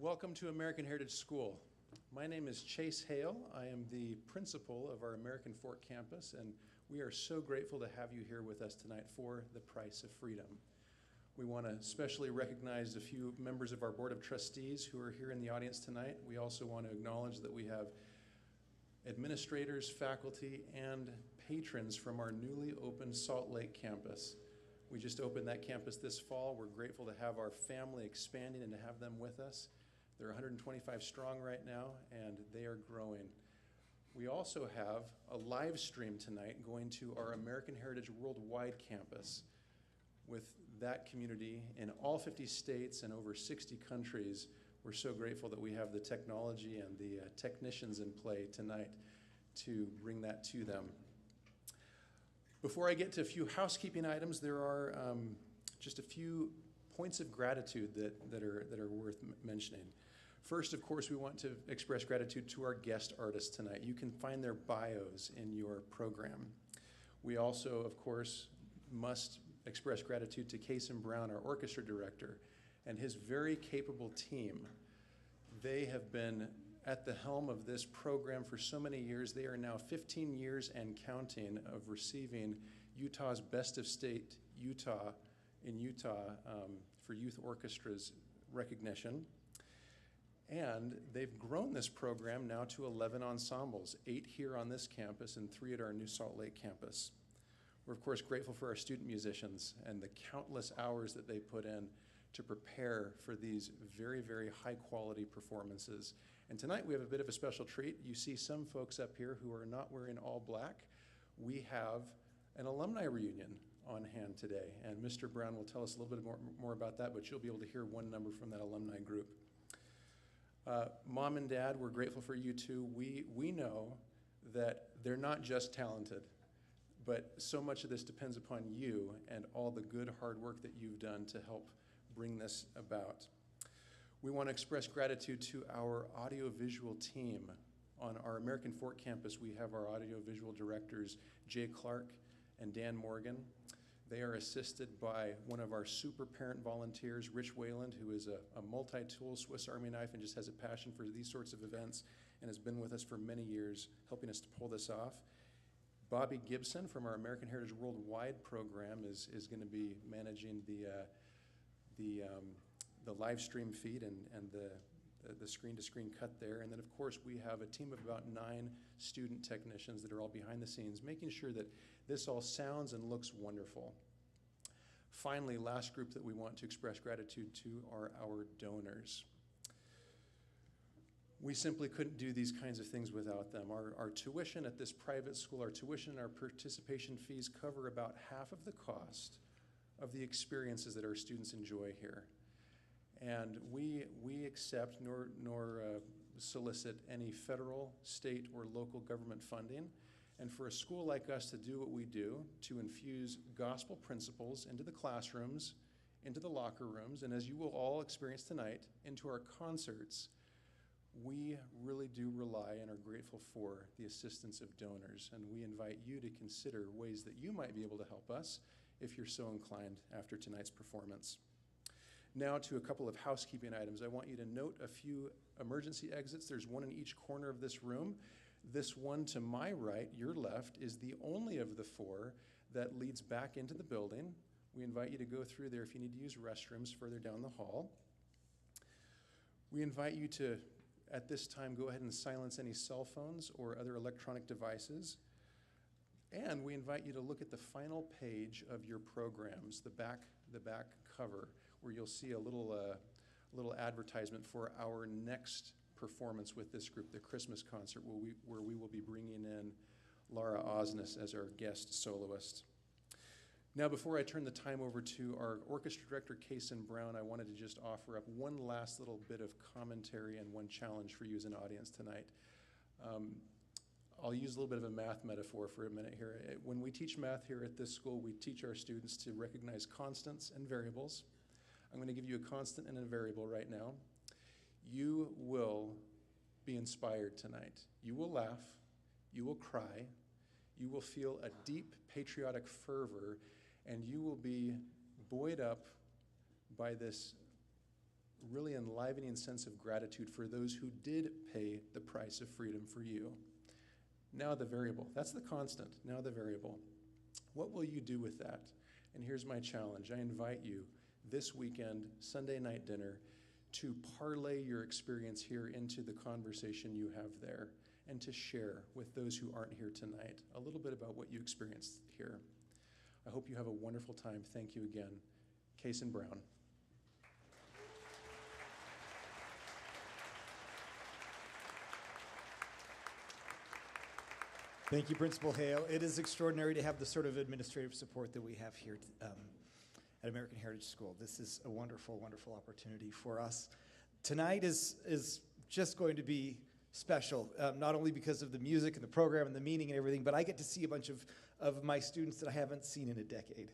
Welcome to American Heritage School. My name is Chase Hale. I am the principal of our American Fork campus, and we are so grateful to have you here with us tonight for the Price of Freedom. We want to especially recognize a few members of our Board of Trustees who are here in the audience tonight. We also want to acknowledge that we have administrators, faculty, and patrons from our newly opened Salt Lake campus. We just opened that campus this fall. We're grateful to have our family expanding and to have them with us. They're 125 strong right now, and they are growing. We also have a live stream tonight going to our American Heritage Worldwide campus. With that community in all 50 states and over 60 countries, we're so grateful that we have the technology and the technicians in play tonight to bring that to them. Before I get to a few housekeeping items, there are just a few points of gratitude that are worth mentioning. First, of course, we want to express gratitude to our guest artists tonight. You can find their bios in your program. We also, of course, must express gratitude to Lyceum Brown, our orchestra director, and his very capable team. They have been at the helm of this program for so many years. They are now 15 years and counting of receiving Utah's Best of State Utah for youth orchestras recognition. And they've grown this program now to 11 ensembles, 8 here on this campus and 3 at our new Salt Lake campus. We're, of course, grateful for our student musicians and the countless hours that they put in to prepare for these very, very high-quality performances. And tonight we have a bit of a special treat. You see some folks up here who are not wearing all black. We have an alumni reunion on hand today, and Mr. Brown will tell us a little bit more about that, but you'll be able to hear one number from that alumni group. Mom and Dad, we're grateful for you too. We know that they're not just talented, but so much of this depends upon you and all the good hard work that you've done to help bring this about. We want to express gratitude to our audiovisual team. On our American Fork campus, we have our audiovisual directors, Jay Clark and Dan Morgan. They are assisted by one of our super parent volunteers, Rich Wayland, who is a multi-tool Swiss Army knife and just has a passion for these sorts of events and has been with us for many years, helping us to pull this off. Bobby Gibson from our American Heritage Worldwide program is going to be managing the live stream feed and the screen-to-screen cut there. And then, of course, we have a team of about 9 student technicians that are all behind the scenes, making sure that this all sounds and looks wonderful. Finally, last group that we want to express gratitude to are our donors. We simply couldn't do these kinds of things without them. Our tuition at this private school, our tuition and our participation fees cover about half of the cost of the experiences that our students enjoy here. And we accept nor solicit any federal, state, or local government funding. And for a school like us to do what we do, to infuse gospel principles into the classrooms, into the locker rooms, and as you will all experience tonight, into our concerts, we really do rely and are grateful for the assistance of donors. And we invite you to consider ways that you might be able to help us if you're so inclined after tonight's performance. Now to a couple of housekeeping items. I want you to note a few emergency exits. There's one in each corner of this room. This one to my right, your left, is the only of the 4 that leads back into the building. We invite you to go through there if you need to use restrooms further down the hall. We invite you to, at this time, go ahead and silence any cell phones or other electronic devices. And we invite you to look at the final page of your programs, the back cover, where you'll see a little advertisement for our next performance with this group, the Christmas concert, where we will be bringing in Laura Osnes as our guest soloist. Now, before I turn the time over to our orchestra director, Lyceum Brown, I wanted to just offer up one last little bit of commentary and one challenge for you as an audience tonight. I'll use a little bit of a math metaphor for a minute here. When we teach math here at this school, we teach our students to recognize constants and variables. I'm going to give you a constant and a variable right now. You will be inspired tonight. You will laugh. You will cry. You will feel a deep patriotic fervor, and you will be buoyed up by this really enlivening sense of gratitude for those who did pay the price of freedom for you. Now the variable. That's the constant. Now the variable. What will you do with that? And here's my challenge. I invite you this weekend, Sunday night dinner, to parlay your experience here into the conversation you have there and to share with those who aren't here tonight a little bit about what you experienced here. I hope you have a wonderful time. Thank you again. Case and Brown. Thank you, Principal Hale. It is extraordinary to have the sort of administrative support that we have here at American Heritage School. This is a wonderful, wonderful opportunity for us. Tonight is just going to be special, not only because of the music and the program and the meaning and everything, but I get to see a bunch of my students that I haven't seen in a decade.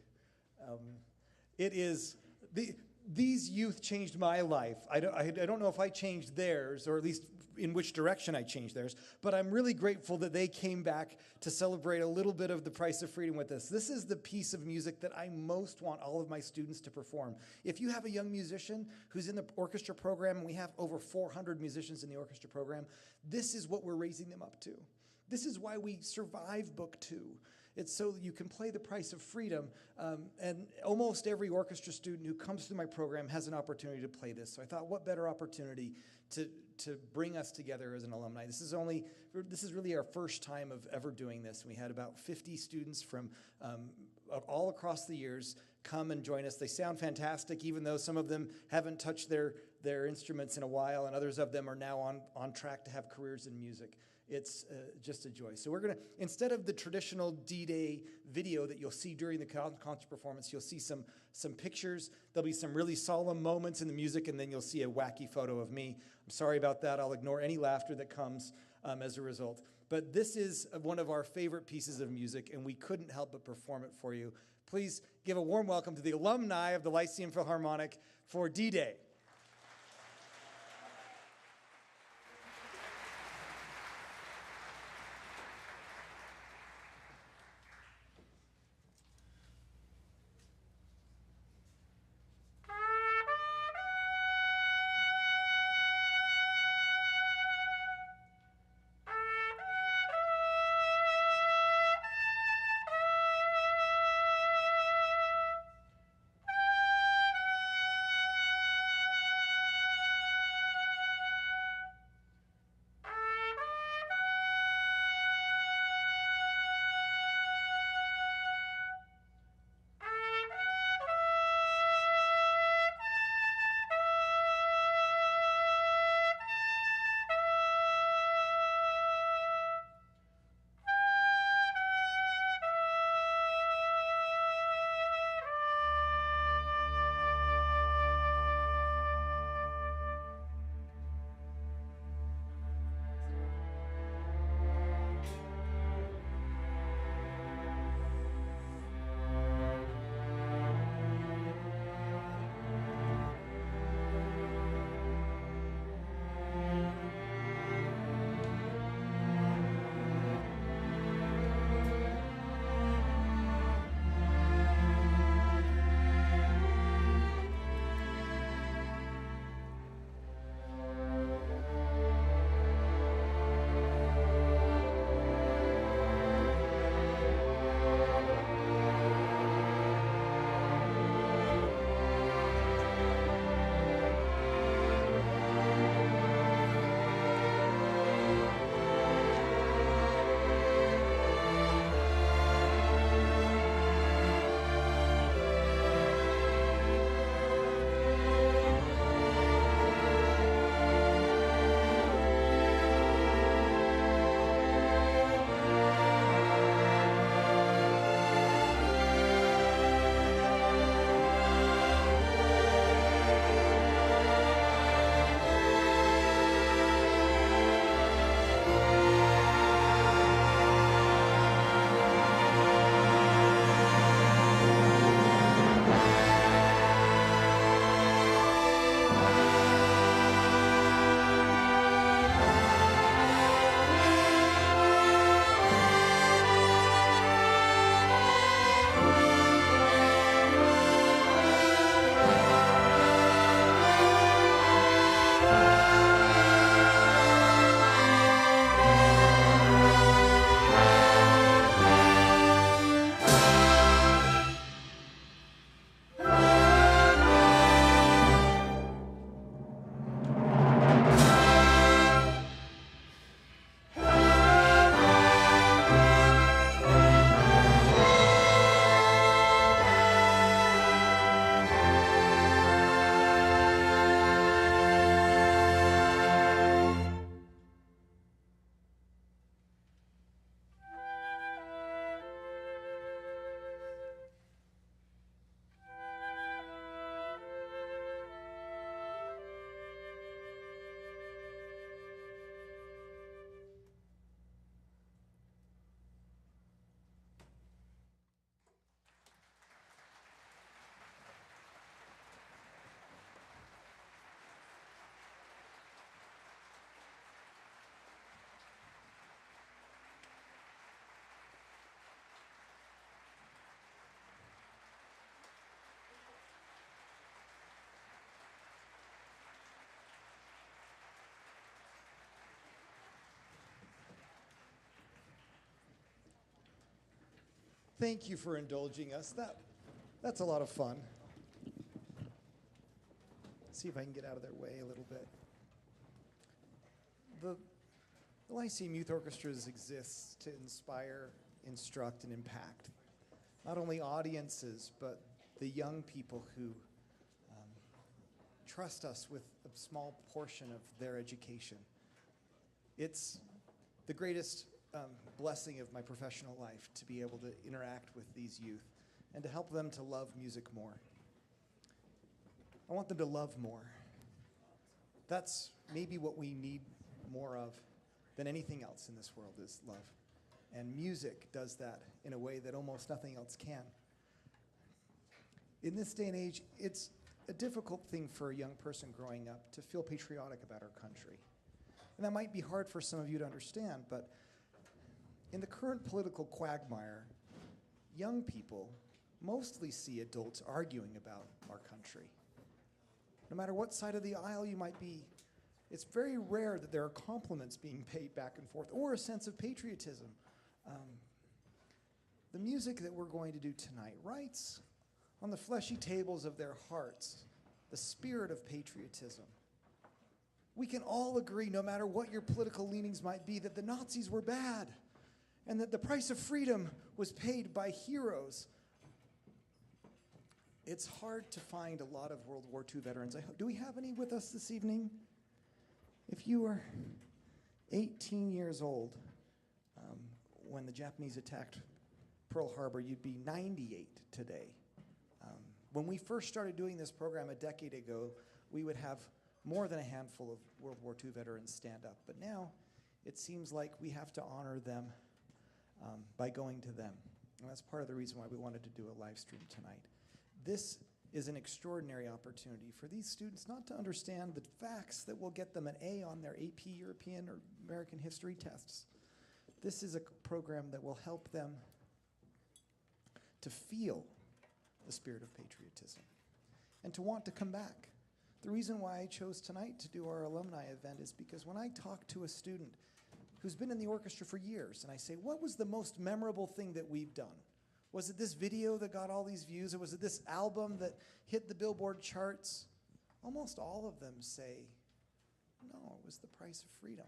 These youth changed my life. I don't know if I changed theirs, or at least in which direction I changed theirs, but I'm really grateful that they came back to celebrate a little bit of the Price of Freedom with us. This is the piece of music that I most want all of my students to perform. If you have a young musician who's in the orchestra program, and we have over 400 musicians in the orchestra program, this is what we're raising them up to. This is why we survive Book 2. It's so that you can play the Price of Freedom, and almost every orchestra student who comes through my program has an opportunity to play this. So I thought, what better opportunity to bring us together as an alumni. This is really our first time of ever doing this. We had about 50 students from all across the years come and join us. They sound fantastic, even though some of them haven't touched their instruments in a while, and others of them are now on track to have careers in music. It's just a joy. So we're going to, instead of the traditional D-Day video that you'll see during the concert performance, you'll see some pictures. There'll be some really solemn moments in the music, and then you'll see a wacky photo of me. I'm sorry about that. I'll ignore any laughter that comes as a result. But this is one of our favorite pieces of music, and we couldn't help but perform it for you. Please give a warm welcome to the alumni of the Lyceum Philharmonic for D-Day. Thank you for indulging us. That's a lot of fun. See if I can get out of their way a little bit. The Lyceum Youth Orchestras exists to inspire, instruct, and impact not only audiences, but the young people who trust us with a small portion of their education. It's the greatest blessing of my professional life to be able to interact with these youth and to help them to love music more. I want them to love more. That's maybe what we need more of than anything else in this world is love. And music does that in a way that almost nothing else can. In this day and age, it's a difficult thing for a young person growing up to feel patriotic about our country. And that might be hard for some of you to understand, but in the current political quagmire, young people mostly see adults arguing about our country. No matter what side of the aisle you might be, it's very rare that there are compliments being paid back and forth or a sense of patriotism. The music that we're going to do tonight writes on the fleshy tables of their hearts the spirit of patriotism. We can all agree, no matter what your political leanings might be, that the Nazis were bad and that the price of freedom was paid by heroes. It's hard to find a lot of World War II veterans. Do we have any with us this evening? If you were 18 years old when the Japanese attacked Pearl Harbor, you'd be 98 today. When we first started doing this program a decade ago, we would have more than a handful of World War II veterans stand up. But now it seems like we have to honor them by going to them. And that's part of the reason why we wanted to do a live stream tonight. This is an extraordinary opportunity for these students not to understand the facts that will get them an A on their AP European or American history tests. This is a program that will help them to feel the spirit of patriotism and to want to come back. The reason why I chose tonight to do our alumni event is because when I talk to a student who's been in the orchestra for years and I say, what was the most memorable thing that we've done? Was it this video that got all these views, or was it this album that hit the Billboard charts? Almost all of them say, no, it was the price of freedom.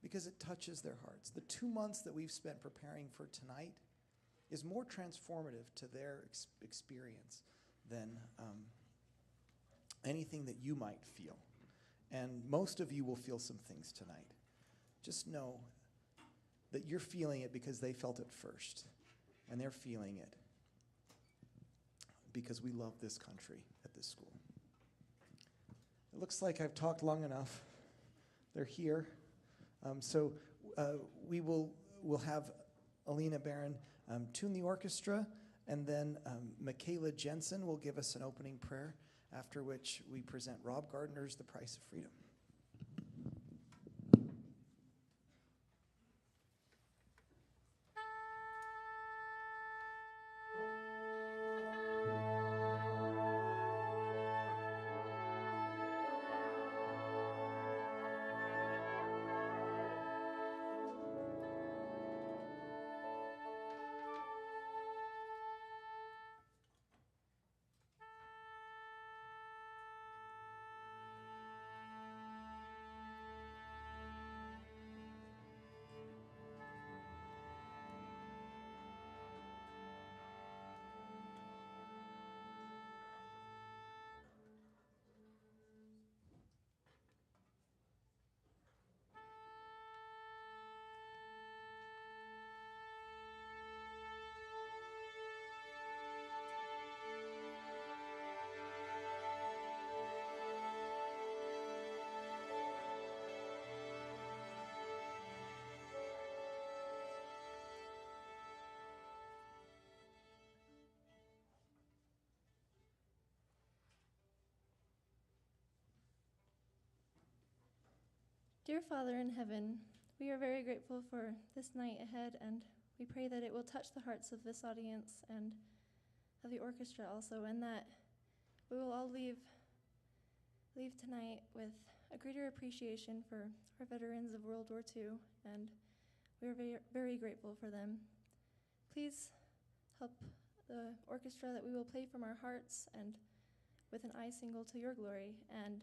Because it touches their hearts. The 2 months that we've spent preparing for tonight is more transformative to their experience than anything that you might feel. And most of you will feel some things tonight. Just know that you're feeling it because they felt it first. And they're feeling it because we love this country at this school. It looks like I've talked long enough. They're here. So we'll have Alina Barron tune the orchestra, and then Michaela Jensen will give us an opening prayer, after which we present Rob Gardner's The Price of Freedom. Dear Father in heaven, we are very grateful for this night ahead, and we pray that it will touch the hearts of this audience and of the orchestra also, and that we will all leave tonight with a greater appreciation for our veterans of World War II, and we are very, very grateful for them. Please help the orchestra that we will play from our hearts and with an eye single to your glory. And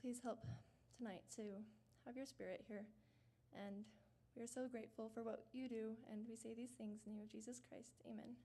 please help tonight to have your spirit here. And we are so grateful for what you do, and we say these things in the name of Jesus Christ. Amen.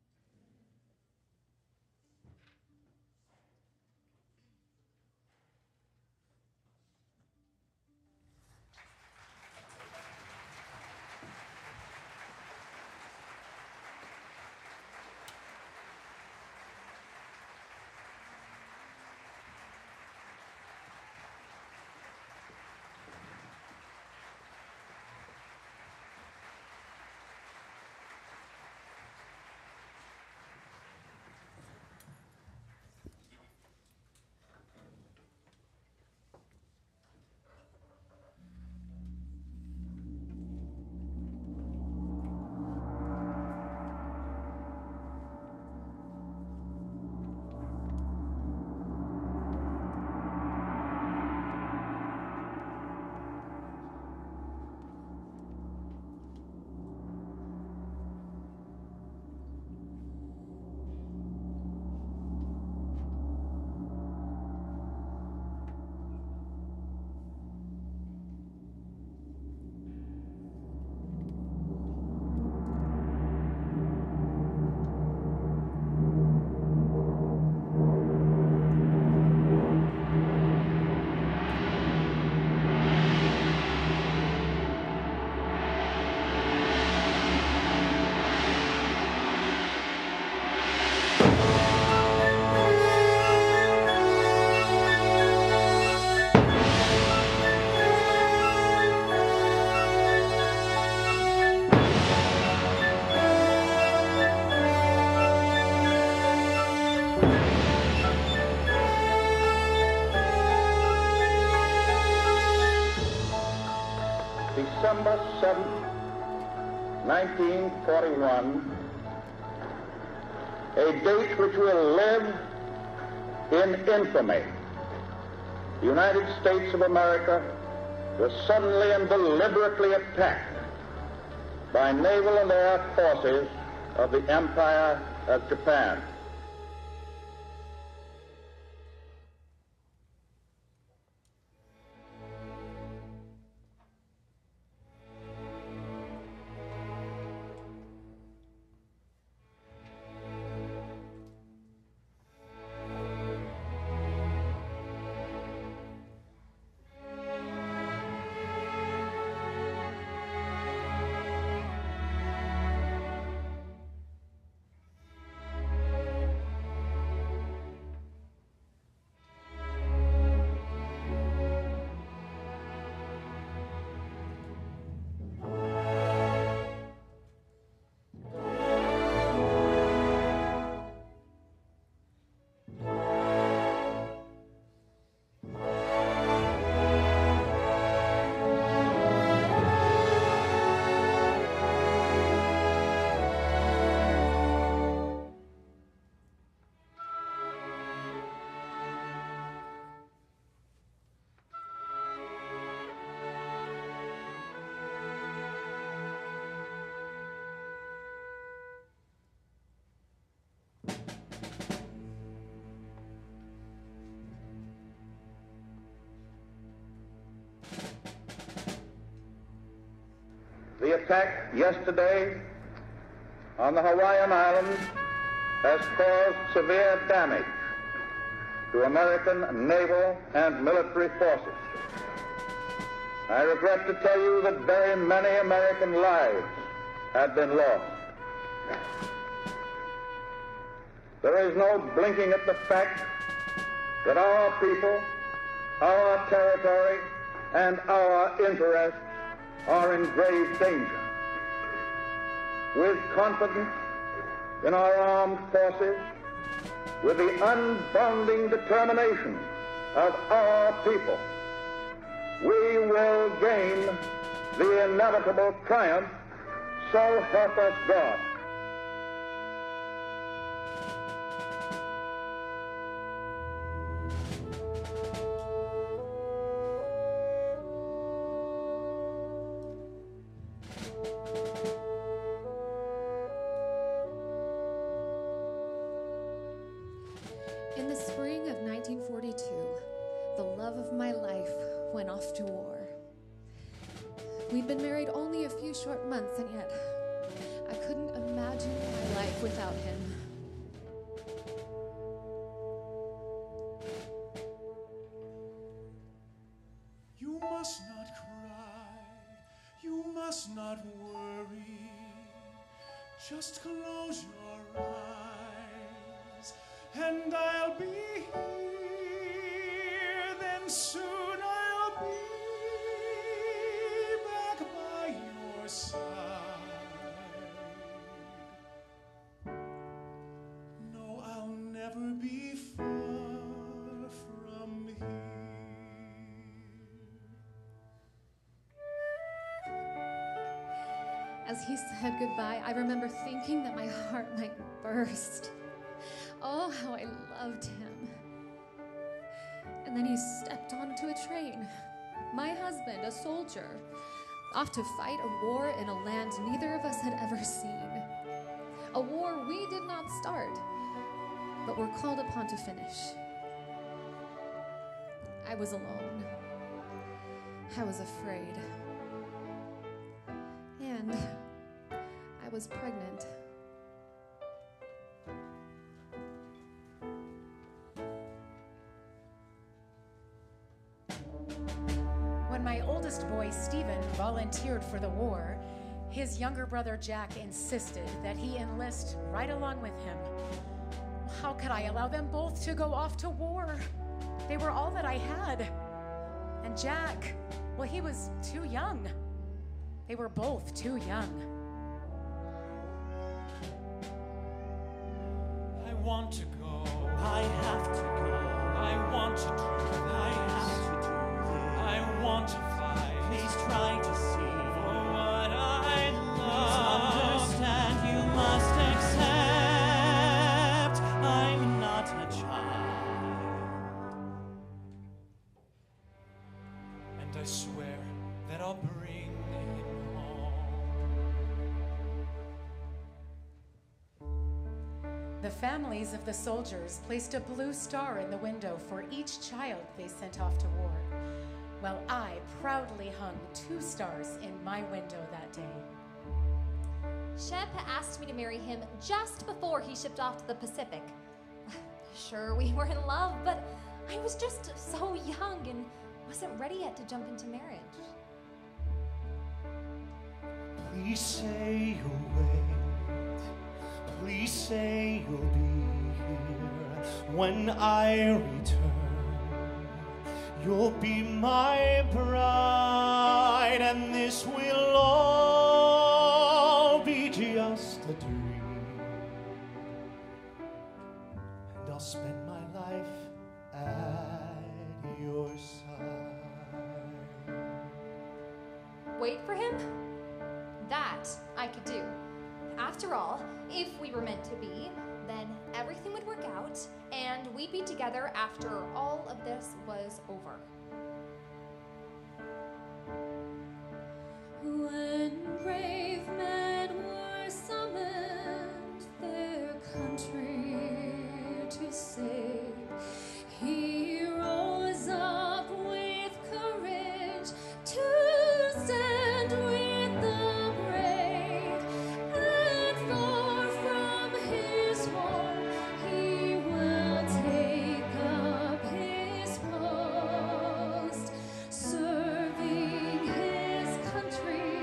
December 7th, 1941, a date which will live in infamy. The United States of America was suddenly and deliberately attacked by naval and air forces of the Empire of Japan. The attack yesterday on the Hawaiian Islands has caused severe damage to American naval and military forces. I regret to tell you that very many American lives have been lost. There is no blinking at the fact that our people, our territory, and our interests are in grave danger. With confidence in our armed forces, with the unbounding determination of our people, we will gain the inevitable triumph, so help us God. off to war. We'd been married only a few short months, and yet I couldn't imagine my life without him. You must not cry, you must not worry, just close your eyes, and I'll be here, then soon I'll be back by your side. No, I'll never be far from here. As he said goodbye, I remember thinking that my heart might burst. Oh, how I loved him. And then he stepped onto a train. My husband, a soldier, off to fight a war in a land neither of us had ever seen. A war we did not start, but were called upon to finish. I was alone. I was afraid. And I was pregnant. When my oldest boy, Stephen, volunteered for the war, his younger brother, Jack, insisted that he enlist right along with him. How could I allow them both to go off to war? They were all that I had. And Jack, well, he was too young. They were both too young. I want to go. I have to go. I want to do this. I have to do this. I want to fly. Please try to see for what I love. Please understand, you must accept I'm not a child. And I swear that I'll bring him home. The families of the soldiers placed a blue star in the window for each child they sent off to war, while I proudly hung 2 stars in my window that day. Shep asked me to marry him just before he shipped off to the Pacific. Sure, we were in love, but I was just so young and wasn't ready yet to jump into marriage. Please say you'll wait. Please say you'll be here when I return. You'll be my bride, and this will all be just a dream. And I'll spend my life at your side. Wait for him? That I could do. After all, if we were meant to be, then everything would work out, and we'd be together after all of this was over. When brave men were summoned their country to save, he rose up with courage to stand with the brave, and far from his home he will take up his post, serving his country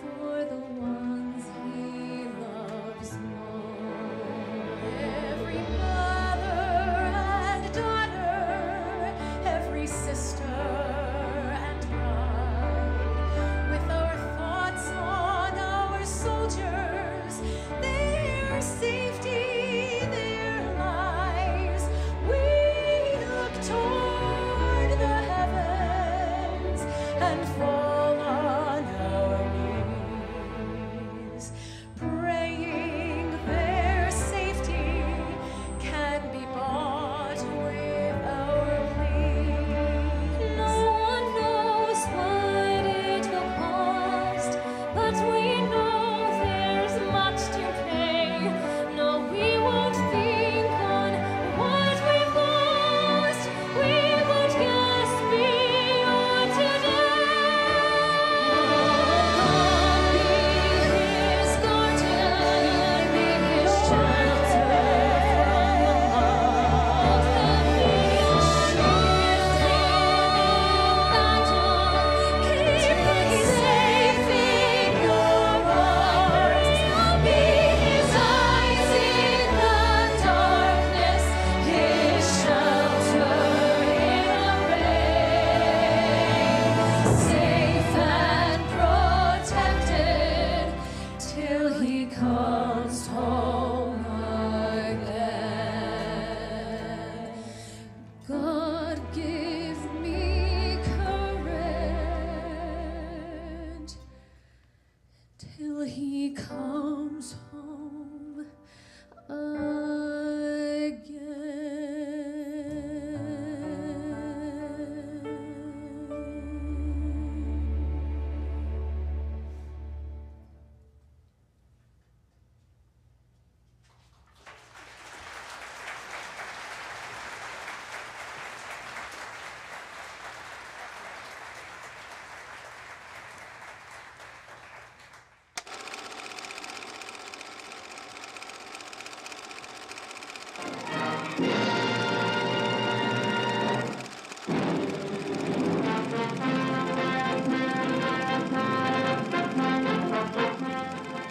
for the ones he loves most. Every mother and daughter, every sister and bride, with our thoughts on our soldiers, their safety, their lives, we look toward the heavens and fall on our knees, praying their safety can be bought with our pleas. No one knows what it will cost, but we know there's much to pay. No, we won't think on what we've lost. We won't gasp beyond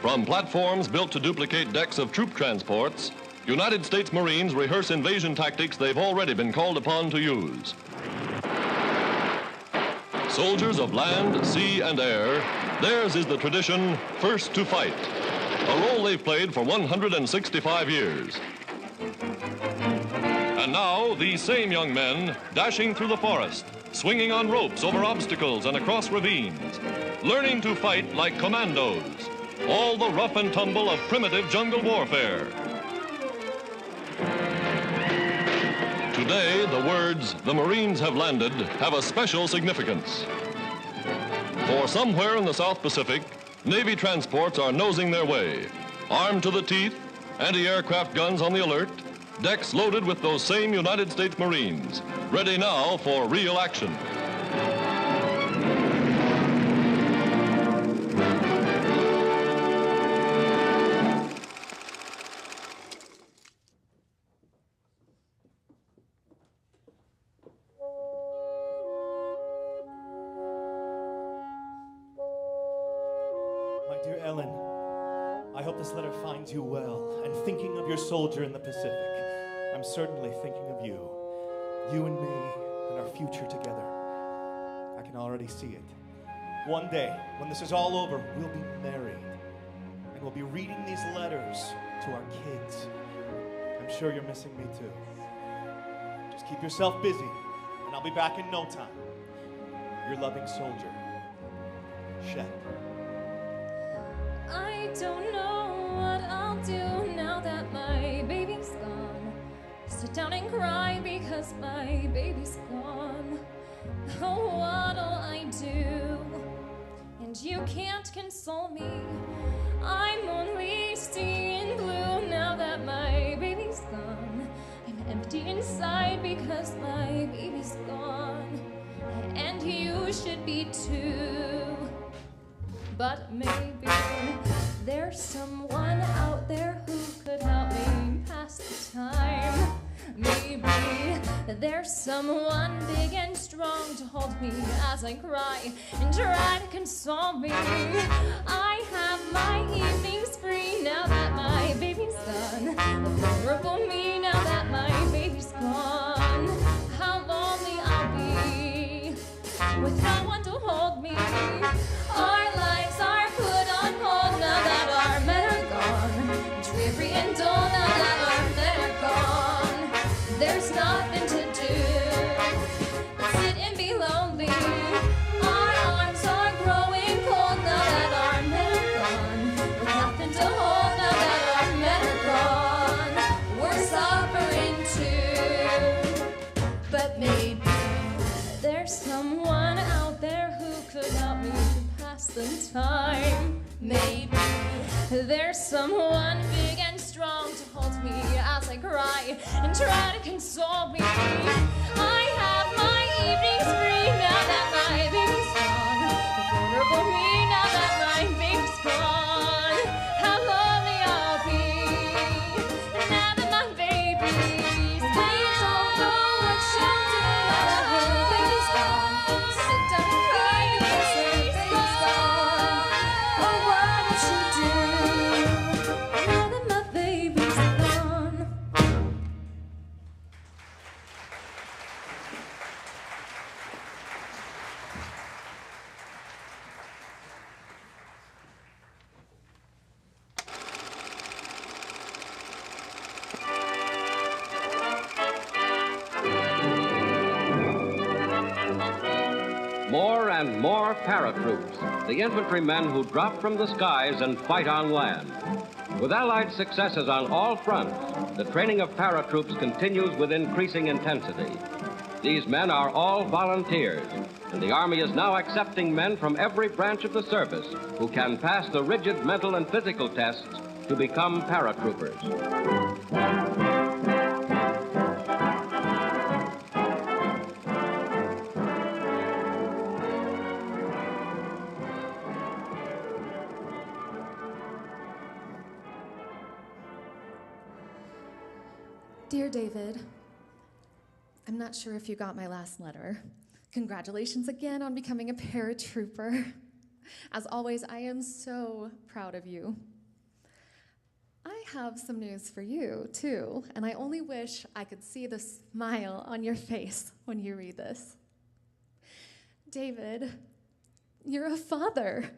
From platforms built to duplicate decks of troop transports, United States Marines rehearse invasion tactics they've already been called upon to use. Soldiers of land, sea, and air, theirs is the tradition, first to fight, a role they've played for 165 years. And now, these same young men, dashing through the forest, swinging on ropes over obstacles and across ravines, learning to fight like commandos, all the rough and tumble of primitive jungle warfare. Today, the words, "the Marines have landed," have a special significance. For somewhere in the South Pacific, Navy transports are nosing their way, armed to the teeth, anti-aircraft guns on the alert, decks loaded with those same United States Marines, ready now for real action. My dear Ellen, I hope this letter finds you well, and thinking of your soldier in the Pacific, I'm certainly thinking of you. You and me, and our future together. I can already see it. One day, when this is all over, we'll be married, and we'll be reading these letters to our kids. I'm sure you're missing me too. Just keep yourself busy, and I'll be back in no time. Your loving soldier, Shep. I don't know what I'll do now that my baby's gone. Sit down and cry because my baby's gone. Oh, what'll I do? And you can't console me. I'm only seeing blue now that my baby's gone. I'm empty inside because my baby's gone. And you should be too. But maybe there's someone out there who could help me pass the time. Maybe there's someone big and strong to hold me as I cry and try to console me. I have my evenings free now that my baby's gone. The vulnerable me now that my baby's gone. How lonely I'll be with no one to hold me. Our lives are put on hold now that our men are gone. Dreary and dull now that our men are gone. There's nothing to do but sit and be lonely. Our arms are growing cold now that our men are gone. With nothing to hold now that our men are gone. We're suffering too. But maybe there's someone out there who could help me pass the time. Maybe there's someone big and strong to hold me as I cry and try to console me. I have my evenings free now that my baby's gone. The vulnerable me now that my baby's gone. How lonely I'll be now that my baby's gone. We don't know what she'll do now that her baby's gone. Sit down and cry because her baby's gone. Oh, what did she do now that my baby's gone? More and more paratroops, the infantrymen who drop from the skies and fight on land. With Allied successes on all fronts, the training of paratroops continues with increasing intensity. These men are all volunteers, and the Army is now accepting men from every branch of the service who can pass the rigid mental and physical tests to become paratroopers. Dear David, I'm not sure if you got my last letter. Congratulations again on becoming a paratrooper. As always, I am so proud of you. I have some news for you, too, and I only wish I could see the smile on your face when you read this. David, you're a father.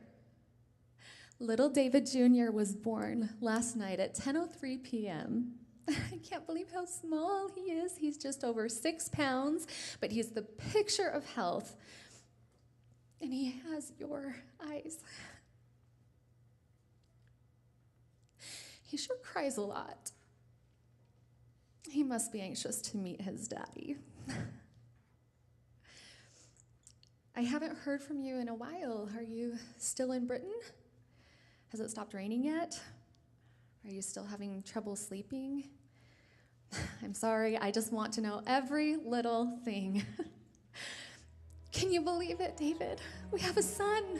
Little David Jr. was born last night at 10:03 p.m. I can't believe how small he is. He's just over 6 pounds, but he's the picture of health, and he has your eyes. He sure cries a lot. He must be anxious to meet his daddy. I haven't heard from you in a while. Are you still in Britain? Has it stopped raining yet? Are you still having trouble sleeping? I'm sorry, I just want to know every little thing. Can you believe it, David? We have a son.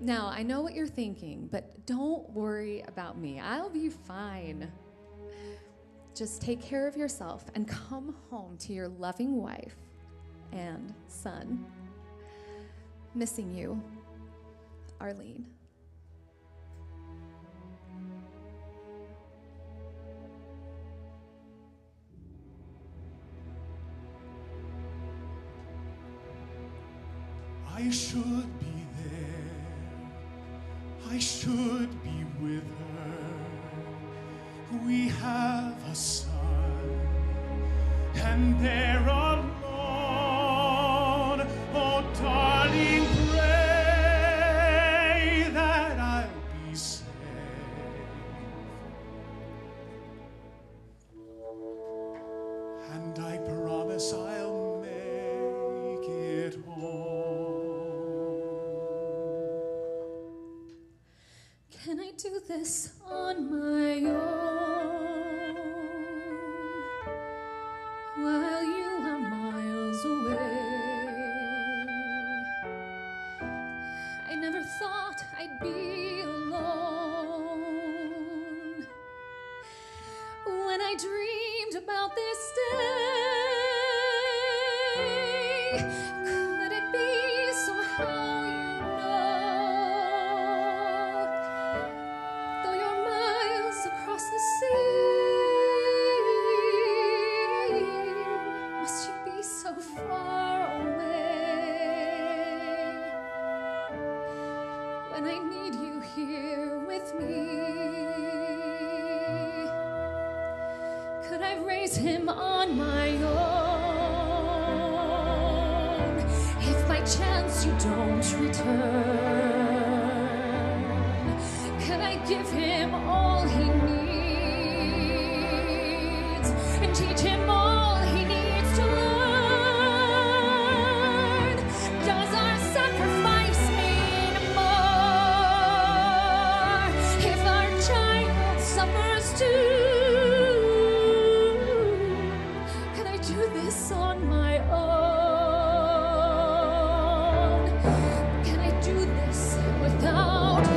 Now, I know what you're thinking, but don't worry about me. I'll be fine. Just take care of yourself and come home to your loving wife and son. Missing you, Arlene. I should be there. I should be with her. We have a son, and they're alone. Oh, darling, pray that I'll be safe. And I promise I'll make it home. Can I do this on my own while you are miles away? I never thought I'd be alone when I dreamed about this day. Could it be somehow the sea? Must you be so far away when I need you here with me? Could I raise him on my own if by chance you don't return? Could I give him all he needs and teach him all he needs to learn? Does our sacrifice mean more if our child suffers too? Can I do this on my own? Can I do this without you?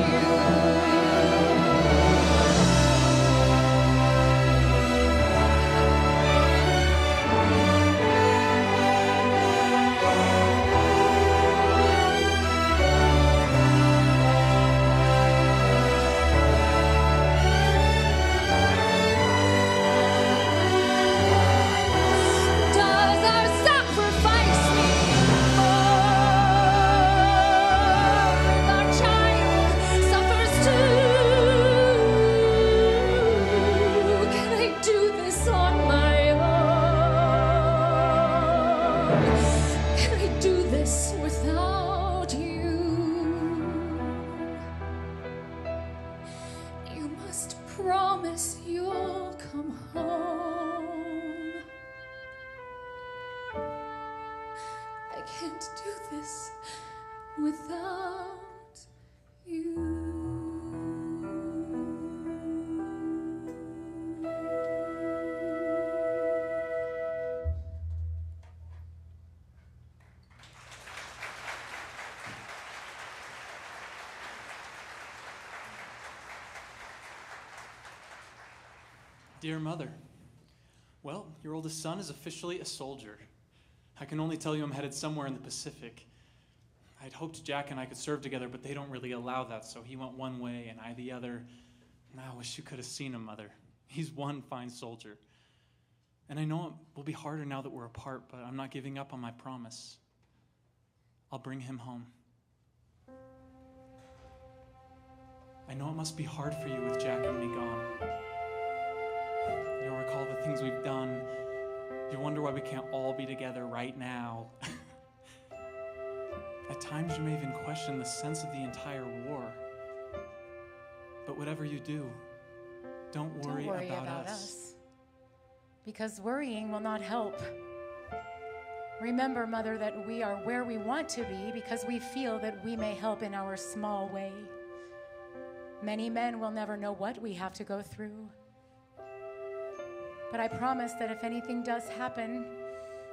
Promise you'll come home. I can't do this without you. Dear Mother, well, your oldest son is officially a soldier. I can only tell you I'm headed somewhere in the Pacific. I'd hoped Jack and I could serve together, but they don't really allow that, so he went one way and I the other. I wish you could have seen him, Mother. He's one fine soldier. And I know it will be harder now that we're apart, but I'm not giving up on my promise. I'll bring him home. I know it must be hard for you with Jack and me gone. You'll recall the things we've done. You wonder why we can't all be together right now. At times you may even question the sense of the entire war. But whatever you do, don't worry about us. Because worrying will not help. Remember, Mother, that we are where we want to be because we feel that we may help in our small way. Many men will never know what we have to go through. But I promise that if anything does happen,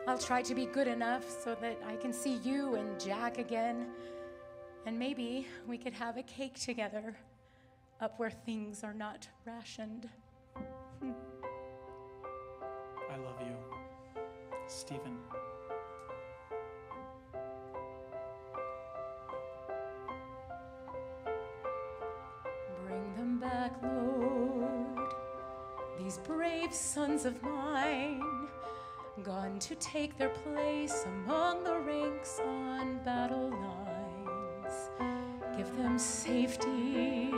I'll try to be good enough so that I can see you and Jack again. And maybe we could have a cake together up where things are not rationed. I love you, Stephen. Bring them back, Lord, these brave sons of mine, gone to take their place among the ranks on battle lines. Give them safety,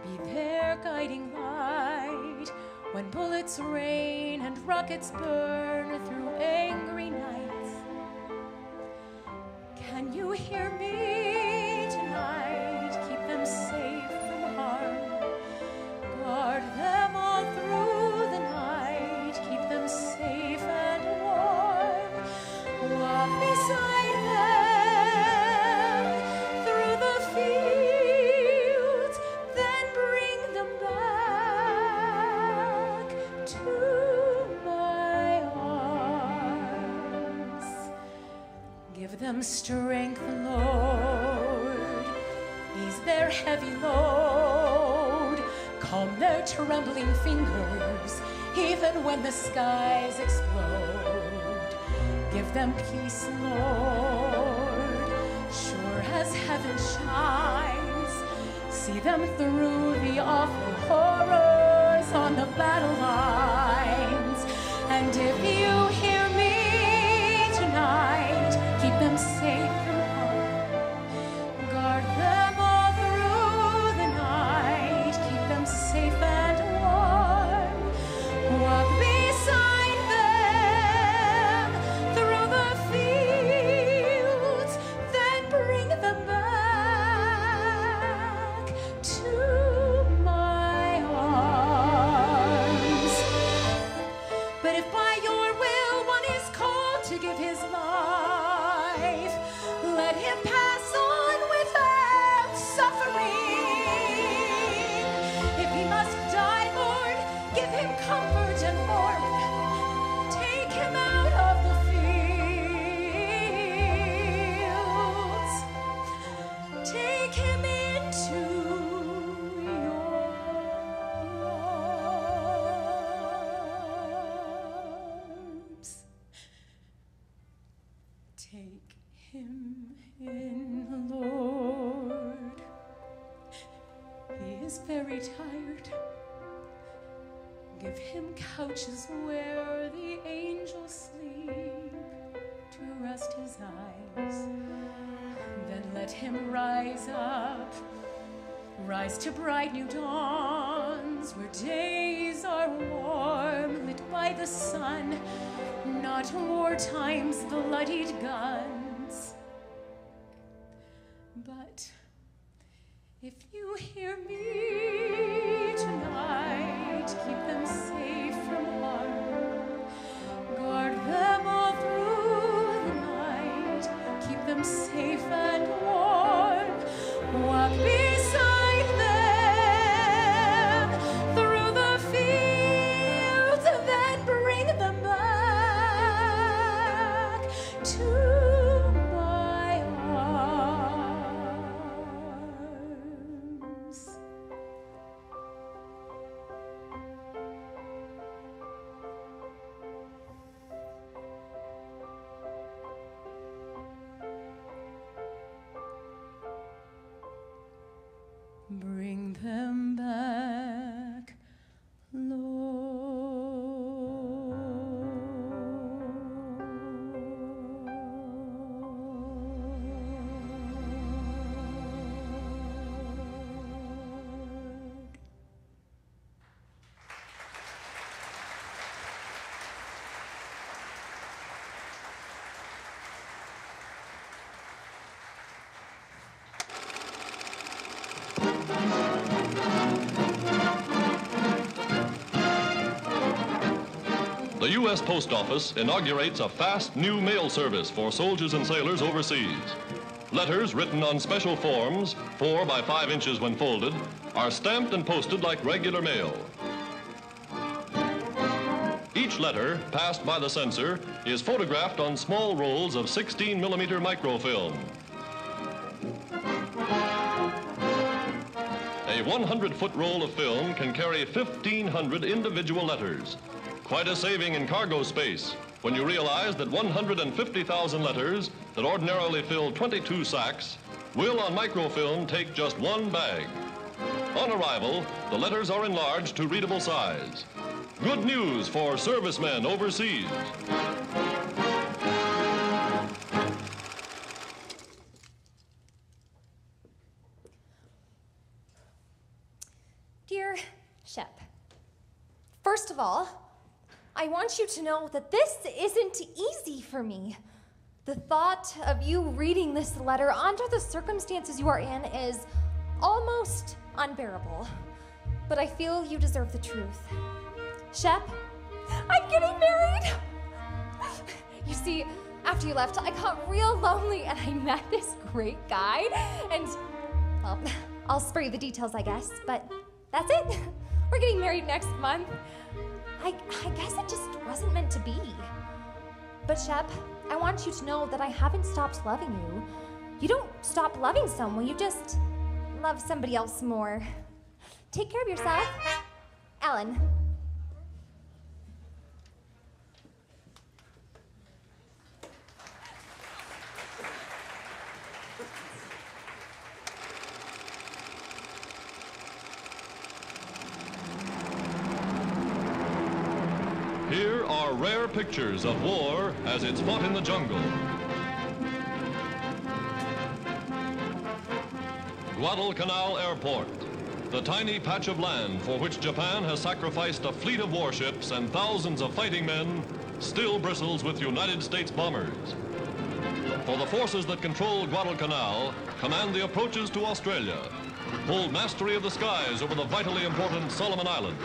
be their guiding light, when bullets rain and rockets burn through angry nights. Can you hear me tonight? Keep them safe from harm. Guard them all through the night. Keep them safe and warm. Walk beside them through the fields, then bring them back to my arms. Give them strength, Lord, ease their heavy load, calm their trembling fingers, even when the skies explode. Give them peace, Lord, sure as heaven shines. See them through the awful horrors on the battle lines. And if you hear me tonight, keep them safe from harm. Guard them all through the night. Keep them safe and warm. Walk beside them through the fields, then bring them back to my arms. But if by your will one is called to give his life, let him pass on without suffering. If he must die, Lord, give him comfort and warmth. Take him out of the fields. Take him into your arms. Take him in, Lord. He is very tired. Give him couches where the angels sleep to rest his eyes. Then let him rise up, rise to bright new dawns where days are warm, lit by the sun, not wartime's bloodied guns. But if you hear me tonight, keep them safe from harm. Guard them all through the night. Keep them safe and warm. Walk beside them through the fields, and then bring them back to my arms. the U.S. Post Office inaugurates a fast new mail service for soldiers and sailors overseas. Letters written on special forms, 4 by 5 inches when folded, are stamped and posted like regular mail. Each letter, passed by the censor, is photographed on small rolls of 16-millimeter microfilm. A 100-foot roll of film can carry 1,500 individual letters. Quite a saving in cargo space when you realize that 150,000 letters that ordinarily fill 22 sacks will on microfilm take just 1 bag. On arrival, the letters are enlarged to readable size. Good news for servicemen overseas. Dear Shep, first of all, I want you to know that this isn't easy for me. The thought of you reading this letter under the circumstances you are in is almost unbearable. But I feel you deserve the truth. Shep, I'm getting married! You see, after you left, I got real lonely and I met this great guy. And, well, I'll spare you the details, I guess, but that's it. We're getting married next month. I guess it just wasn't meant to be. But Shep, I want you to know that I haven't stopped loving you. You don't stop loving someone, you just love somebody else more. Take care of yourself. Ellen. Here are rare pictures of war as it's fought in the jungle. Guadalcanal Airport, the tiny patch of land for which Japan has sacrificed a fleet of warships and thousands of fighting men, still bristles with United States bombers. For the forces that control Guadalcanal command the approaches to Australia, hold mastery of the skies over the vitally important Solomon Islands.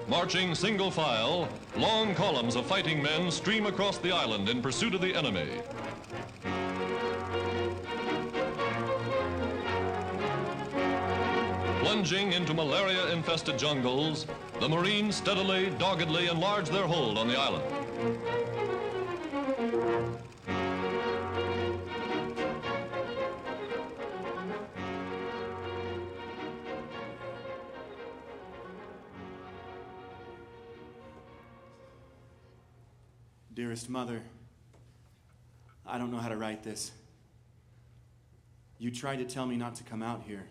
Marching single file, long columns of fighting men stream across the island in pursuit of the enemy. Plunging into malaria-infested jungles, the Marines steadily, doggedly enlarge their hold on the island. Dearest Mother, I don't know how to write this. You tried to tell me not to come out here,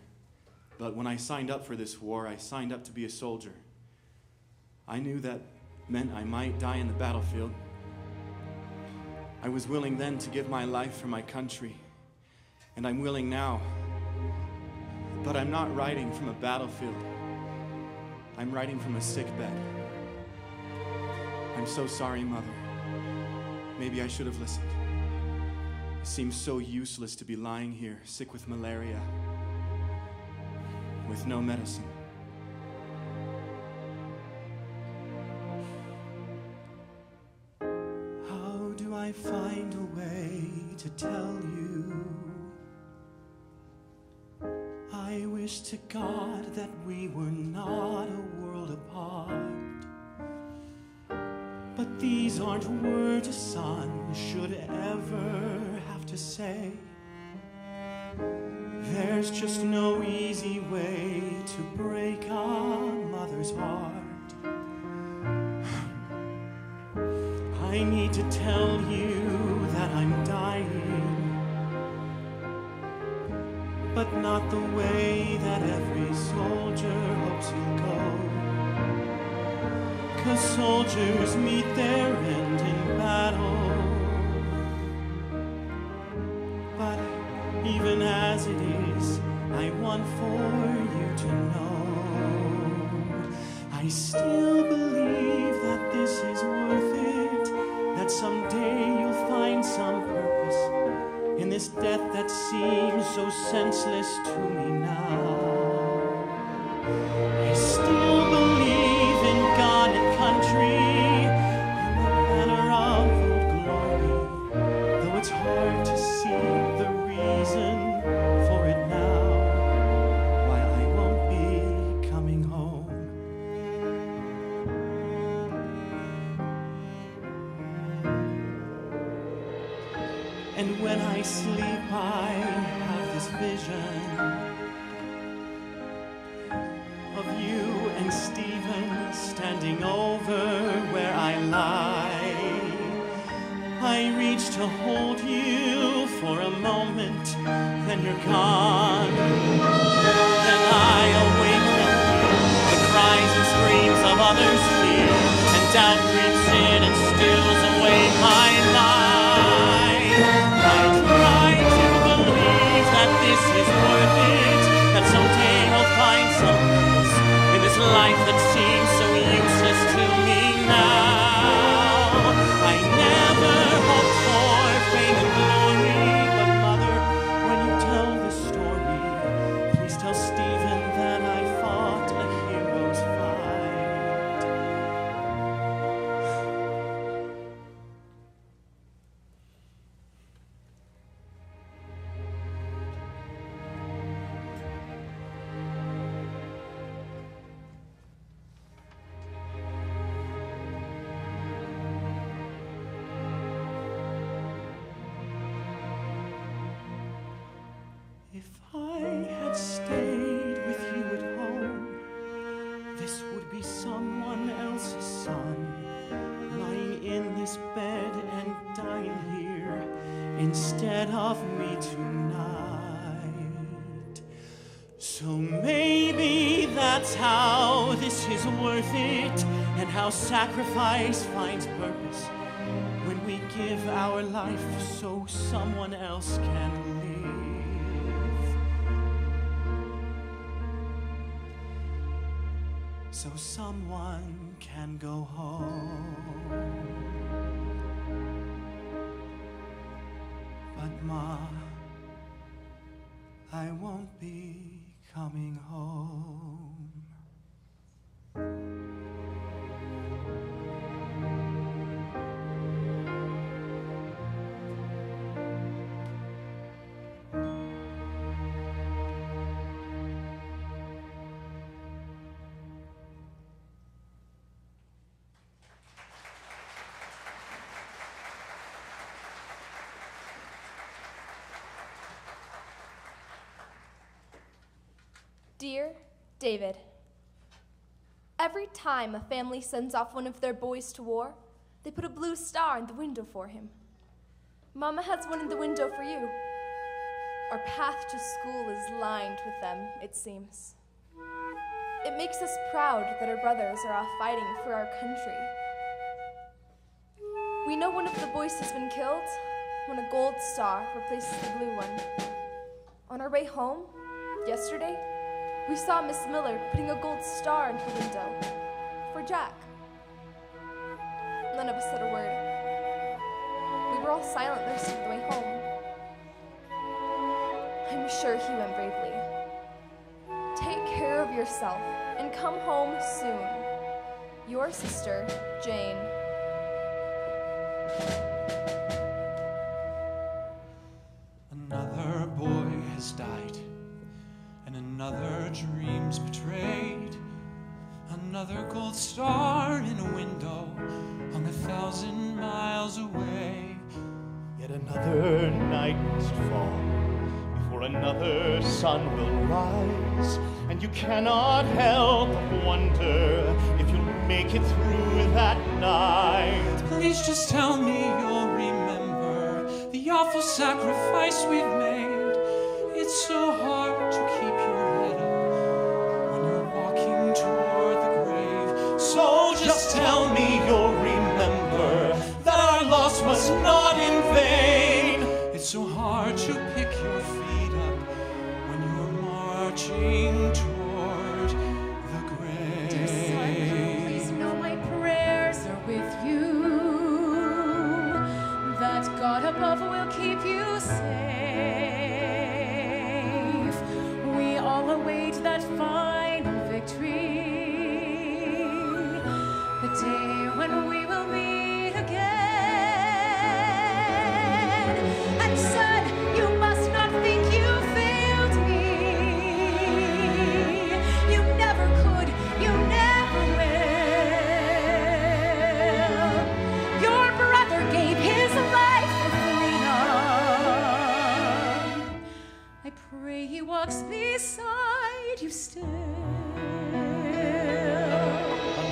but when I signed up for this war, I signed up to be a soldier. I knew that meant I might die in the battlefield. I was willing then to give my life for my country, and I'm willing now. But I'm not writing from a battlefield. I'm writing from a sickbed. I'm so sorry, Mother. Maybe I should have listened. It seems so useless to be lying here, sick with malaria, with no medicine. How do I find a way to tell you? I wish to God that we were not a world apart. But these aren't words a son should ever have to say. There's just no easy way to break a mother's heart. I need to tell you that I'm dying, but not the way that every soldier hopes he'll go. 'Cause soldiers meet their end in battle. But even as it is, I want for you to know I still believe that this is worth it, that someday you'll find some purpose in this death that seems so senseless to me now. I still believe in God and country, in the banner of old glory, though it's hard to see the reason for it now, why I won't be coming home. And when I sleep, I have this vision of you and Stephen standing over where I lie. I reach to hold you for a moment, then you're gone. Then I awaken, the cries and screams of others fear, and doubt creeps in and steals away my mind. I try to believe that this is worth it, that someday I'll find some purpose in this life that seems so useless to me now. I never hoped for fame and glory, but Mother, when you tell the story, please tell Stephen that I fought a hero's fight. If I had stayed with you at home, this would be someone else's son, lying in this bed and dying here instead of me tonight. So maybe that's how this is worth it, and how sacrifice finds purpose when we give our life so someone else can live. So someone can go home. But Ma, I won't be coming home. Dear David, every time a family sends off one of their boys to war, they put a blue star in the window for him. Mama has one in the window for you. Our path to school is lined with them, it seems. It makes us proud that our brothers are off fighting for our country. We know one of the boys has been killed when a gold star replaces the blue one. On our way home, yesterday, we saw Miss Miller putting a gold star in her window for Jack. None of us said a word. We were all silent the rest of the way home. I'm sure he went bravely. Take care of yourself and come home soon. Your sister, Jane. Another boy has died, and another dream's betrayed. Another gold star in a window hung 1,000 miles away. Yet another night must fall before another sun will rise, and you cannot help but wonder if you'll make it through that night. Please just tell me you'll remember the awful sacrifice we've made. It's so hard to keep your head up when you're walking toward the grave. So just tell me you'll remember that our loss was not in vain. It's so hard to pick your feet up when you're marching toward the grave. Dear son, please know my prayers are with you, that God above will keep you safe.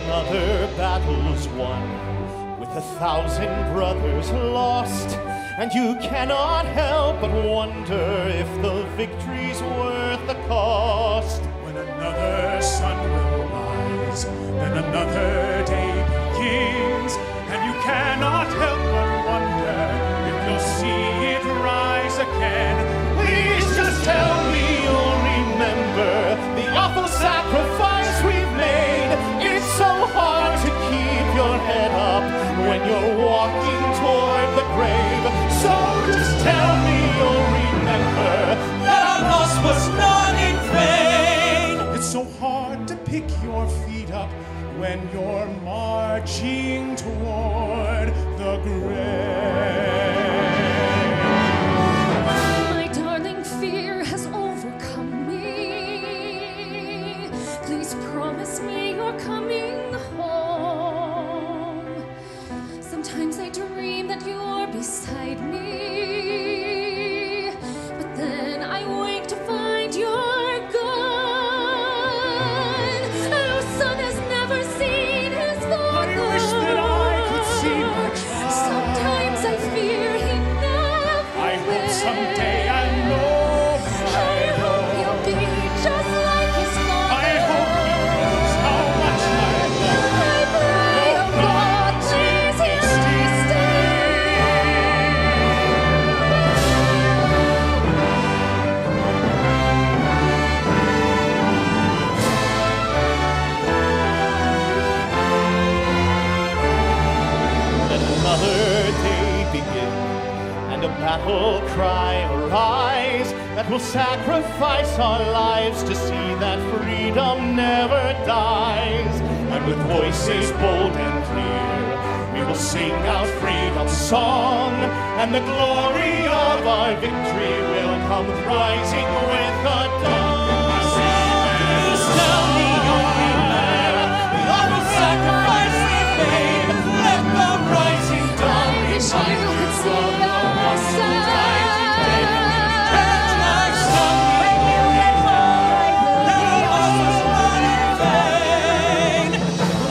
another battle's won, with 1,000 brothers lost, and you cannot help but wonder if the victory's worth the cost. When another sun will rise, then another day begins, and you cannot help but wonder if you'll see it rise again. Please just tell me you'll remember the awful sacrifice we've made. It's so hard to keep your head up when you're walking toward the grave. So just tell me you'll remember that our loss was not in vain. It's so hard to pick your feet up when you're marching toward the grave. My darling, fear has overcome me. Please promise me you're coming home. Sometimes I dream that you're beside me, but then I wake to find you're gone. Our son has never seen his father. I wish that I could see my child. Sometimes I fear he never I hope will. someday I know I hope he'll be just like his father. I hope he knows how much I love him. I pray, oh God, please hear me Let another day begin, and a battle cry arise that will sacrifice our lives to see that freedom never dies. And with voices bold and clear, we will sing out freedom's song, and the glory of our victory will come rising with the dawn. Please tell me you'll remember the awful sacrifice we made. Let the rising dawn I wish you could see our son.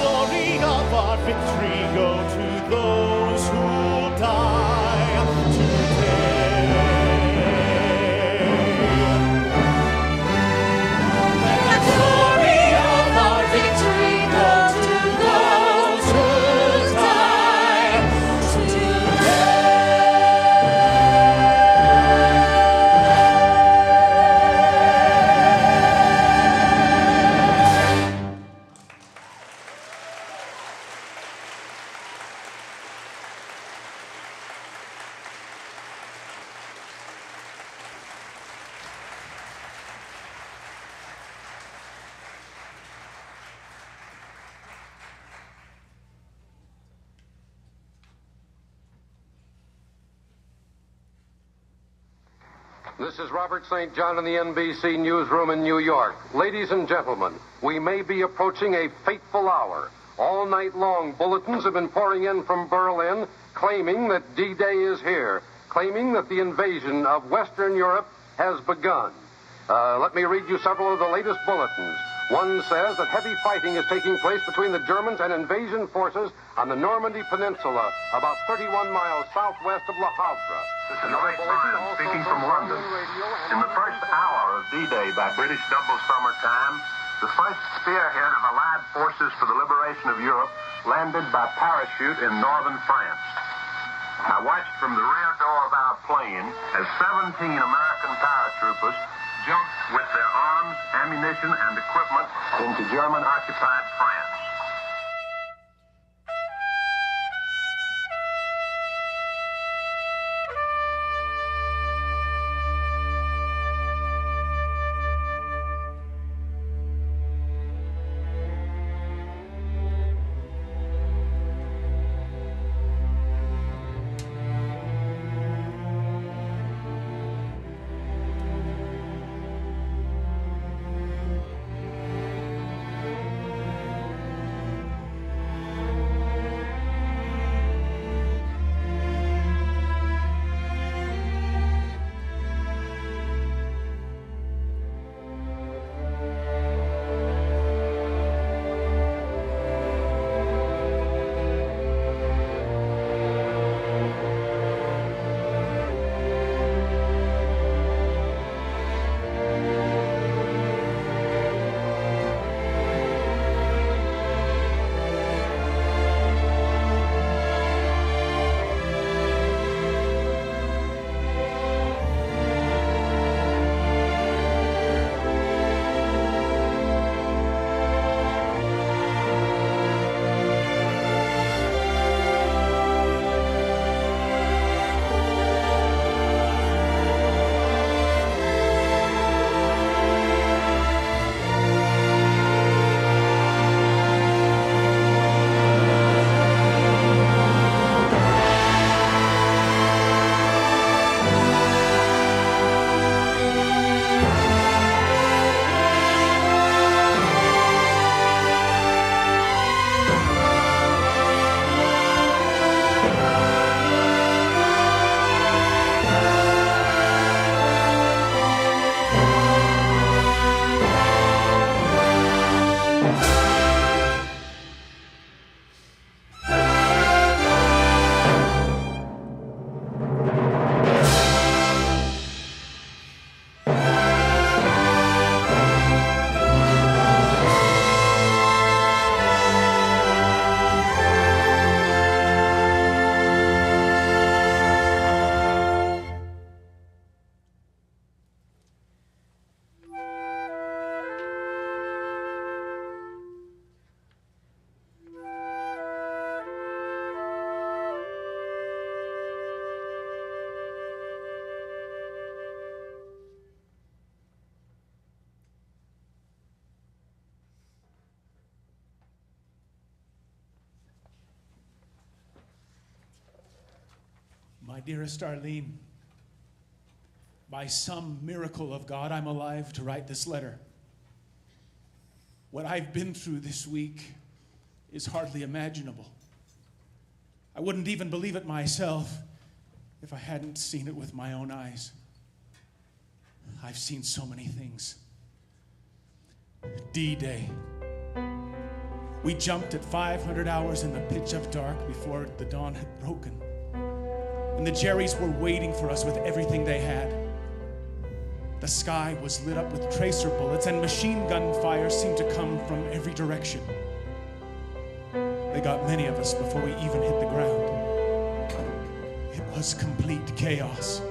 Glory of our victory go to those who'll die today. The glory of our victory go to those who'll die This is Robert St. John in the NBC newsroom in New York. Ladies and gentlemen, we may be approaching a fateful hour. All night long, bulletins have been pouring in from Berlin claiming that D-Day is here, claiming that the invasion of Western Europe has begun. Let me read you several of the latest bulletins. One says that heavy fighting is taking place between the Germans and invasion forces on the Normandy Peninsula, about 31 miles southwest of Le Havre. This is Ray Bryan speaking from London. In the first hour of D-Day by British double summer time, the first spearhead of Allied forces for the liberation of Europe landed by parachute in northern France. I watched from the rear door of our plane as 17 American paratroopers jumped with their arms, ammunition, and equipment into German-occupied France. My dearest Arlene, by some miracle of God, I'm alive to write this letter. What I've been through this week is hardly imaginable. I wouldn't even believe it myself if I hadn't seen it with my own eyes. I've seen so many things. D-Day. We jumped at 500 hours in the pitch of dark before the dawn had broken. And the Jerrys were waiting for us with everything they had. The sky was lit up with tracer bullets, and machine gun fire seemed to come from every direction. They got many of us before we even hit the ground. It was complete chaos.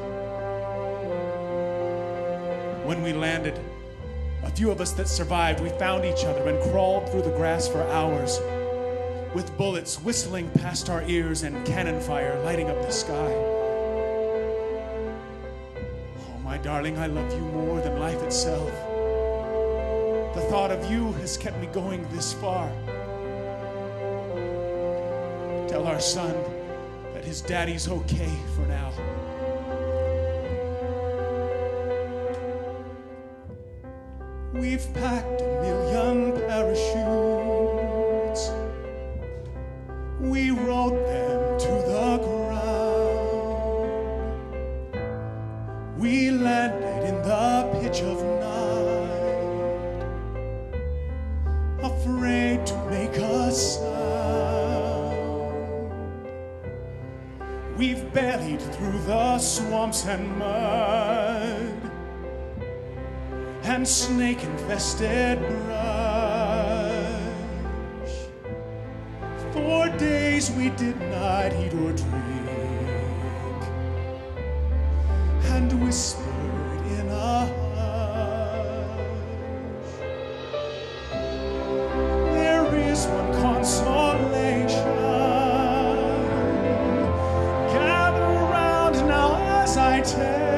When we landed, a few of us that survived, we found each other and crawled through the grass for hours, with bullets whistling past our ears and cannon fire lighting up the sky. Oh, my darling, I love you more than life itself. The thought of you has kept me going this far. Tell our son that his daddy's okay for now. We've packed 1,000,000 parachutes. We rode them to the ground. We landed in the pitch of night, afraid to make a sound. We've bellied through the swamps and mud and snake-infested brush. For days we did not eat or drink, and whispered in a hush. There is one consolation. Gather round now as I tell.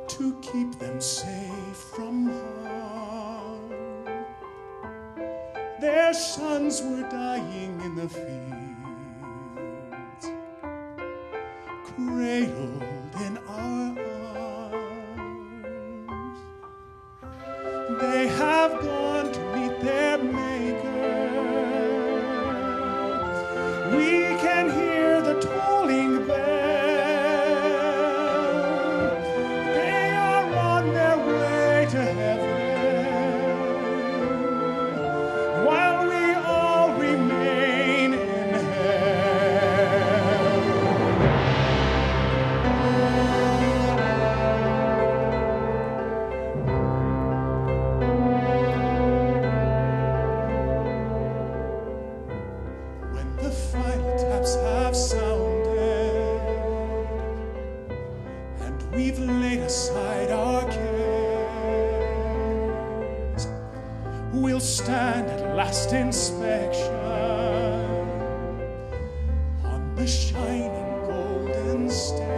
To keep them safe from harm. Their sons were dying in the fields, cradled in our arms. They have gone to meet their maker. We can hear the tolling bell. To heaven, while we all remain in hell. When the final taps have sounded and we've laid aside our cares, we'll stand at last inspection on the shining golden stairs.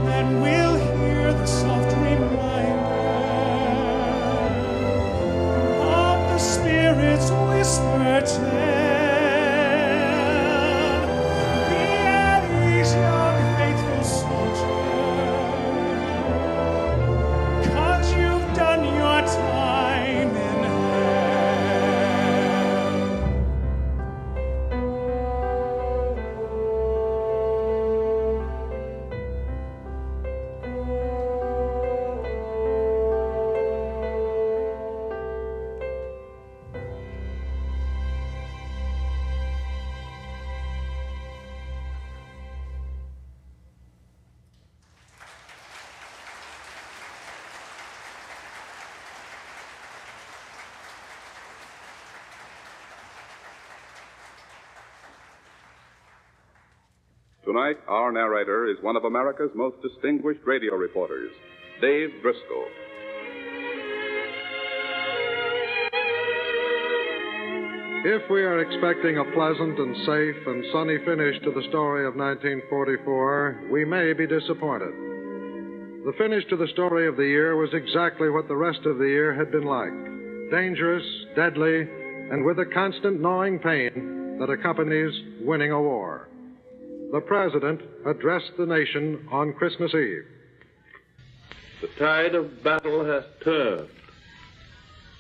Then we'll hear the soft reminder of the Spirit's whisper tale. Be at ease, young faithful soldier. Done your time in Tonight, our narrator is one of America's most distinguished radio reporters, Dave Driscoll. If we are expecting a pleasant and safe and sunny finish to the story of 1944, we may be disappointed. The finish to the story of the year was exactly what the rest of the year had been like. Dangerous, deadly, and with the constant gnawing pain that accompanies winning a war. The President addressed the nation on Christmas Eve. The tide of battle has turned,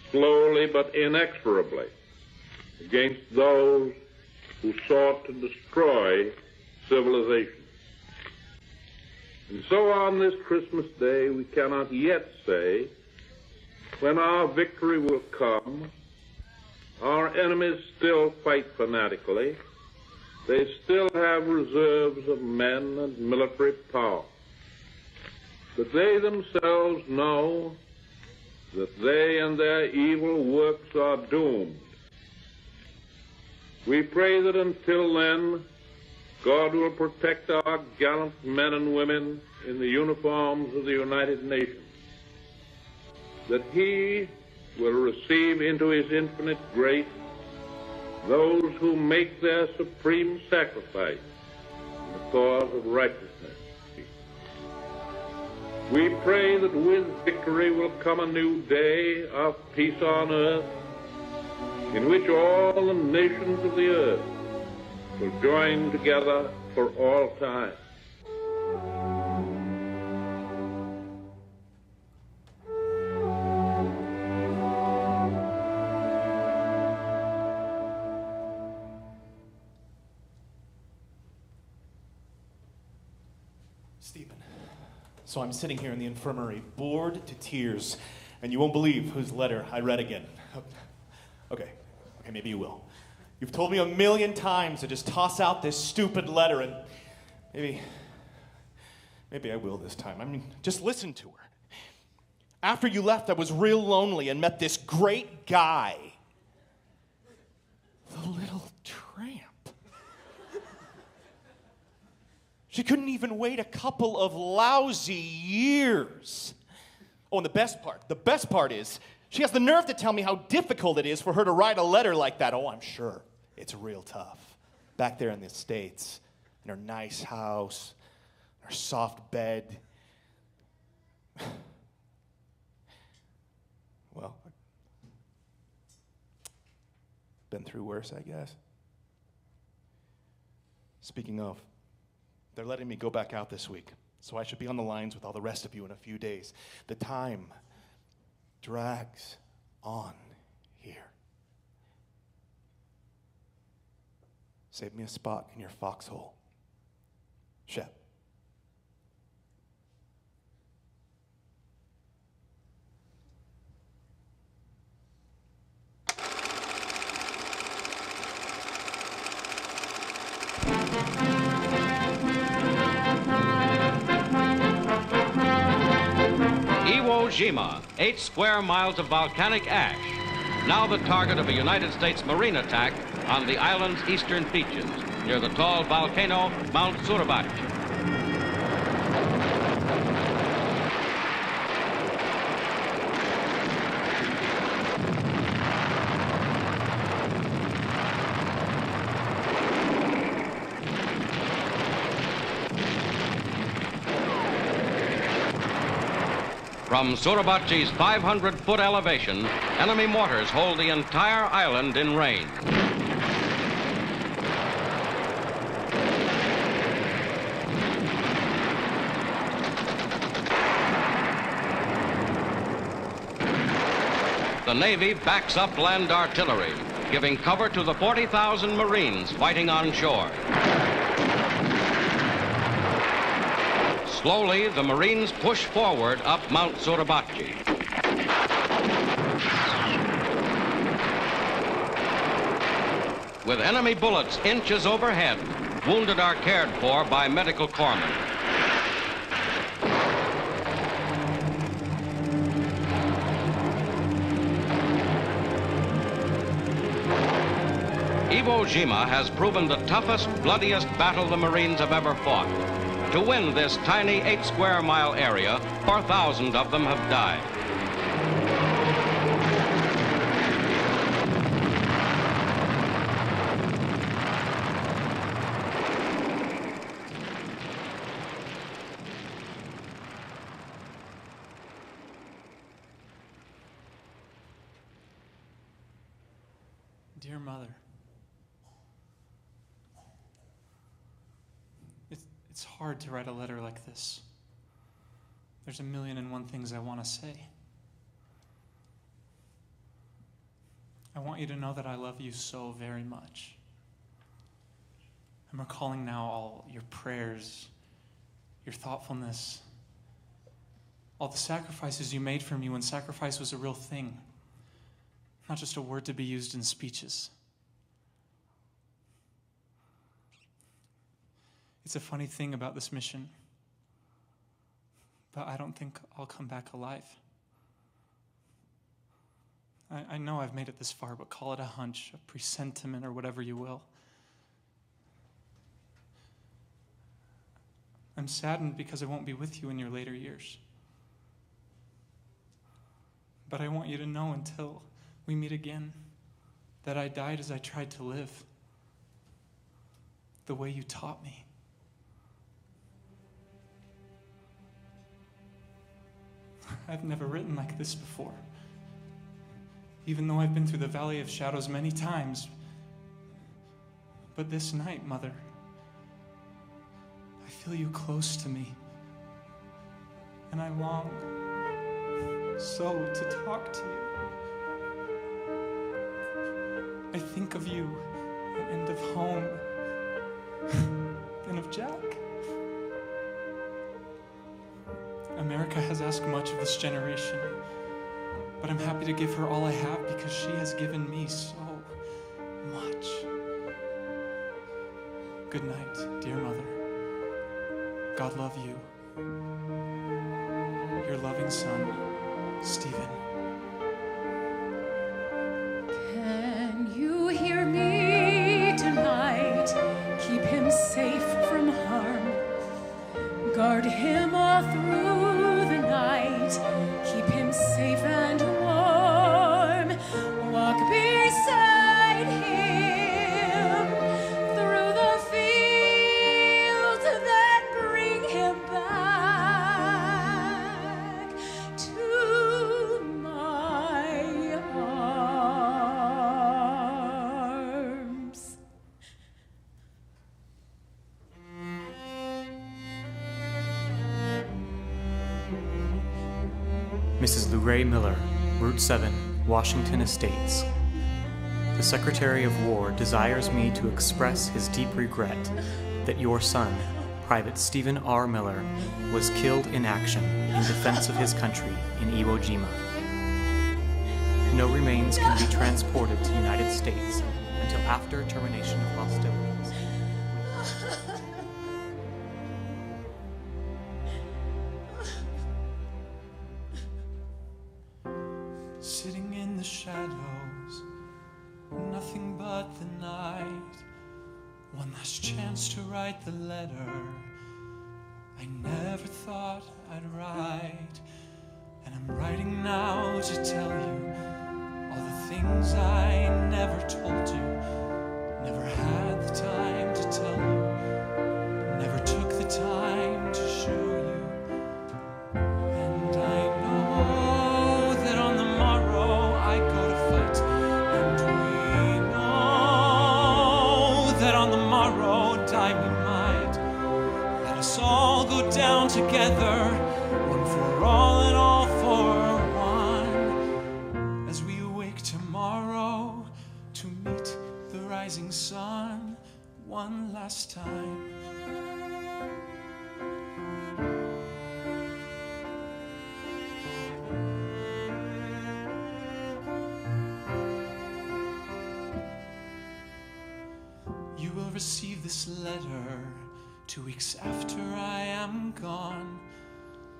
slowly but inexorably, against those who sought to destroy civilization. And so on this Christmas Day, we cannot yet say when our victory will come. Our enemies still fight fanatically. They still have reserves of men and military power. But they themselves know that they and their evil works are doomed. We pray that until then, God will protect our gallant men and women in the uniforms of the United Nations, that He will receive into His infinite grace those who make their supreme sacrifice in the cause of righteousness. We pray that with victory will come a new day of peace on earth, in which all the nations of the earth will join together for all time. Stephen, so I'm sitting here in the infirmary, bored to tears, and you won't believe whose letter I read again. Okay, maybe you will. You've told me 1,000,000 times to just toss out this stupid letter, and maybe I will this time. I mean, just listen to her. After you left, I was real lonely and met this great guy. The little tramp. She couldn't even wait a couple of lousy years. Oh, and the best part is, she has the nerve to tell me how difficult it is for her to write a letter like that. Oh, I'm sure it's real tough. Back there in the States, in her nice house, her soft bed. Well, been through worse, I guess. Speaking of, they're letting me go back out this week, so I should be on the lines with all the rest of you in a few days. The time drags on here. Save me a spot in your foxhole. Shep. Iwo Jima, 8 square miles of volcanic ash, now the target of a United States Marine attack on the island's eastern beaches, near the tall volcano Mount Suribachi. From Suribachi's 500-foot elevation, enemy mortars hold the entire island in range. The Navy backs up land artillery, giving cover to the 40,000 Marines fighting on shore. Slowly, the Marines push forward up Mount Suribachi. With enemy bullets inches overhead, wounded are cared for by medical corpsmen. Iwo Jima has proven the toughest, bloodiest battle the Marines have ever fought. To win this tiny 8-square-mile area, 4,000 of them have died. Dear Mother, it's hard to write a letter like this. There's 1,000,001 things I want to say. I want you to know that I love you so very much. I'm recalling now all your prayers, your thoughtfulness, all the sacrifices you made for me when sacrifice was a real thing, not just a word to be used in speeches. It's a funny thing about this mission, but I don't think I'll come back alive. I know I've made it this far, but call it a hunch, a presentiment, or whatever you will. I'm saddened because I won't be with you in your later years. But I want you to know until we meet again that I died as I tried to live, the way you taught me. I've never written like this before, even though I've been through the Valley of Shadows many times. But this night, Mother, I feel you close to me, and I long so to talk to you. I think of you and of home and of Jack. America has asked much of this generation, but I'm happy to give her all I have because she has given me so much. Good night, dear Mother. God love you. Your loving son, Stephen. Can you hear me tonight? Keep him safe from harm. Guard him all through the night. Keep him safe and warm. Walk beside him through the fields that bring him back to my arms. Mrs. Luray Miller, Route 7, Washington Estates. The Secretary of War desires me to express his deep regret that your son, Private Stephen R. Miller, was killed in action in defense of his country in Iwo Jima. No remains can be transported to the United States until after termination of hostilities. Sitting in the shadows, nothing but the night. One last chance to write the letter I never thought I'd write. And I'm writing now to tell you all the things I never told you, never had the time to tell you, never took the time to show you. And I know that on the morrow I go to fight, and we know that on the morrow die we might. Let us all go down together, one for all and all for one, as we awake tomorrow to meet the rising sun one last time. You will receive this letter 2 weeks after I am gone.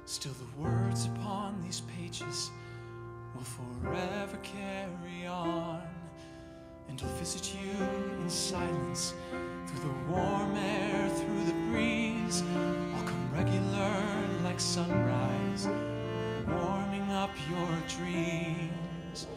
Still the words upon these pages will forever carry on. And I'll visit you in silence, through the warm air, through the breeze, I'll come regular like sunrise, warming up your dreams.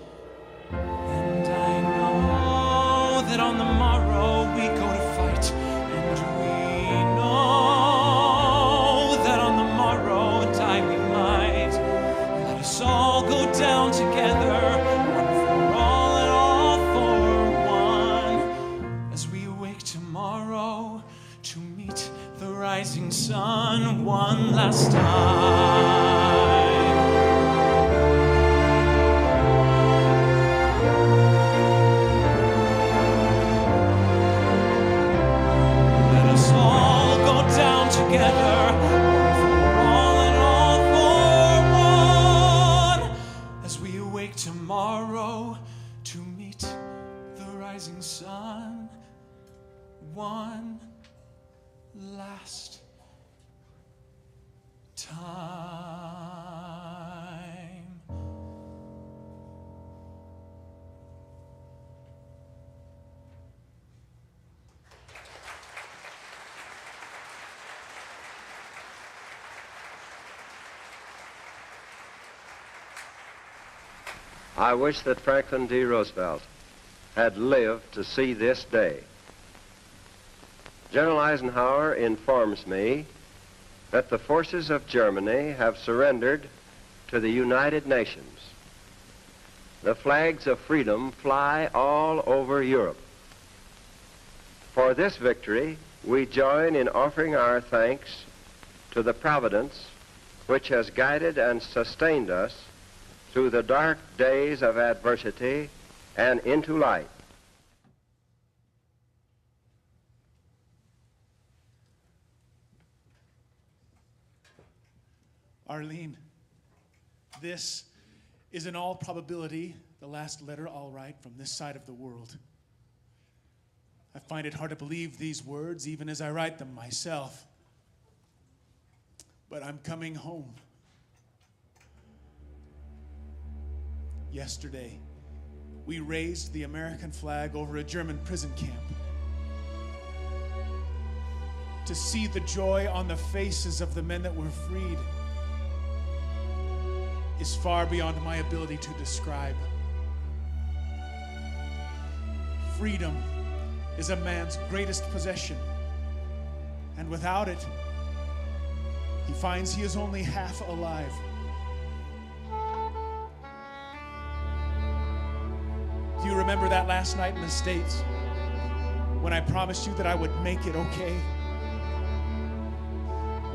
And I know that on the morrow we go to fight, and we know that on the morrow die we might. Let us all go down together, one for all and all for one, as we awake tomorrow to meet the rising sun one last time. Together, for all and all for one, as we awake tomorrow to meet the rising sun one last time. I wish that Franklin D. Roosevelt had lived to see this day. General Eisenhower informs me that the forces of Germany have surrendered to the United Nations. The flags of freedom fly all over Europe. For this victory, we join in offering our thanks to the Providence which has guided and sustained us through the dark days of adversity and into light. Arlene, this is in all probability the last letter I'll write from this side of the world. I find it hard to believe these words even as I write them myself. But I'm coming home. Yesterday, we raised the American flag over a German prison camp. To see the joy on the faces of the men that were freed is far beyond my ability to describe. Freedom is a man's greatest possession, and without it, he finds he is only half alive. Do you remember that last night in the States when I promised you that I would make it okay?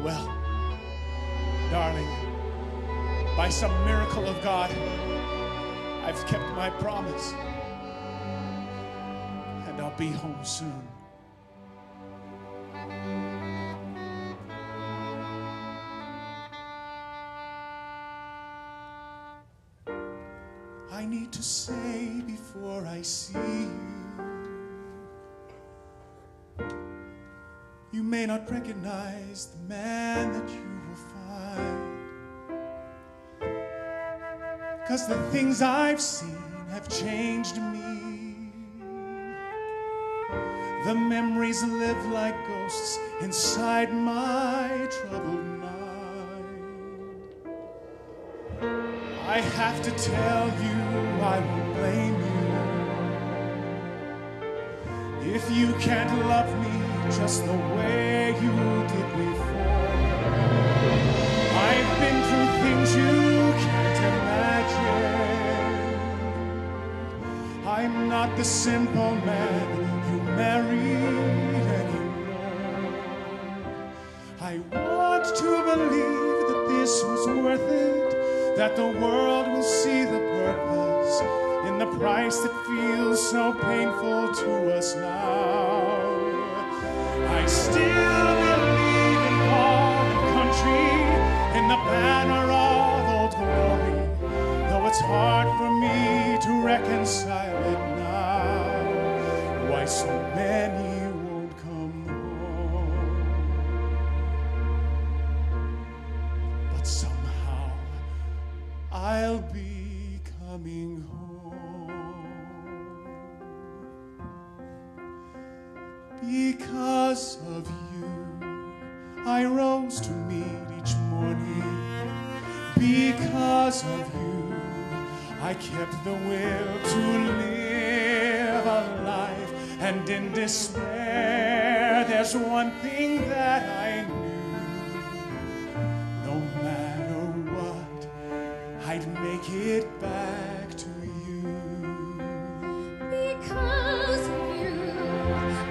Well, darling, by some miracle of God, I've kept my promise, and I'll be home soon. I need to say before I see you, you may not recognize the man that you will find, 'cause the things I've seen have changed me. The memories live like ghosts inside my troubled mind. I have to tell you, I won't blame you if you can't love me just the way you did before. I've been through things you can't imagine. I'm not the simple man you married anymore. I want to believe that this was worth it, that the world will see the purpose in the price that feels so painful to us now. I still believe in God and country, in the banner of old glory, though it's hard for me to reconcile it now. Why so many won't come home? But somehow I'll be coming home. Because of you, I rose to meet each morning. Because of you, I kept the will to live a life. And in despair, there's one thing that I knew. No matter what, I'd make it back to you. Because of you,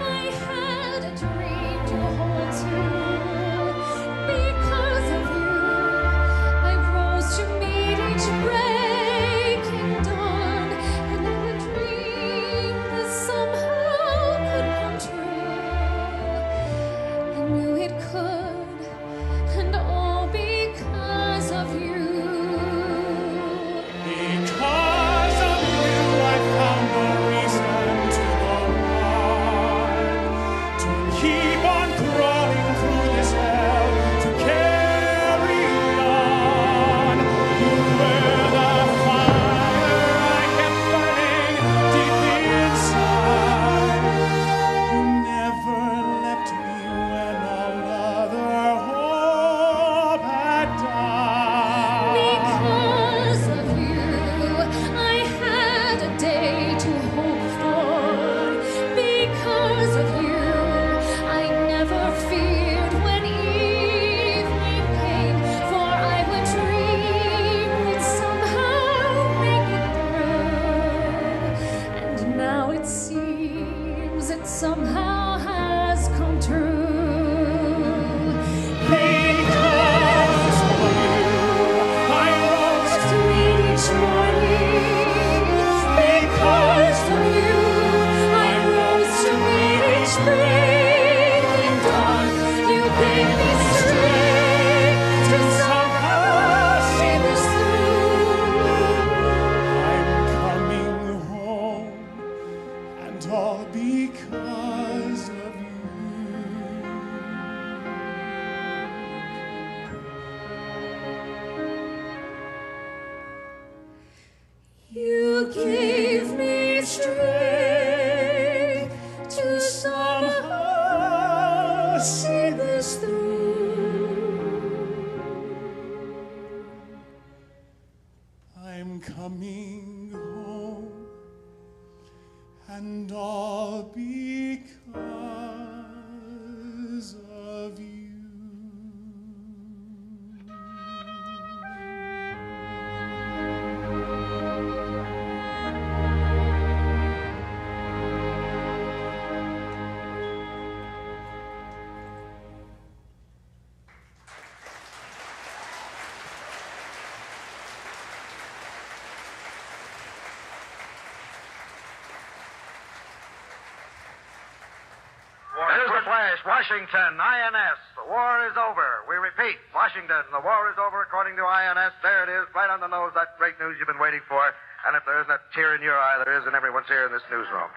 I had a dream to hold to. Because of you, I rose to meet each breaking dawn. And in a dream that somehow could come true, I knew it could, and all because of you. Because of you, I found no reason to go on, to keep on crawling through this hell, to carry on. You were the fire I kept burning deep inside. You never left me when all other hope had died. Because of you, I had a day to hope for. Because of you, I never feared when evening came, for I would dream we'd somehow make it through. And now it seems it somehow has come true. Because of you, I rose to meet each morning. Because of you, I rose to meet each breaking dawn. You gave me strength to somehow see this through. I'm coming home, and all because of you. You gave me strength to somehow see this through. I'm coming home, and all because of you. This is the Flash, Washington, INS. The war is over. We repeat, Washington, the war is over according to INS. There it is, right on the nose, that great news you've been waiting for. And if there isn't a tear in your eye, there is in everyone's here in this newsroom.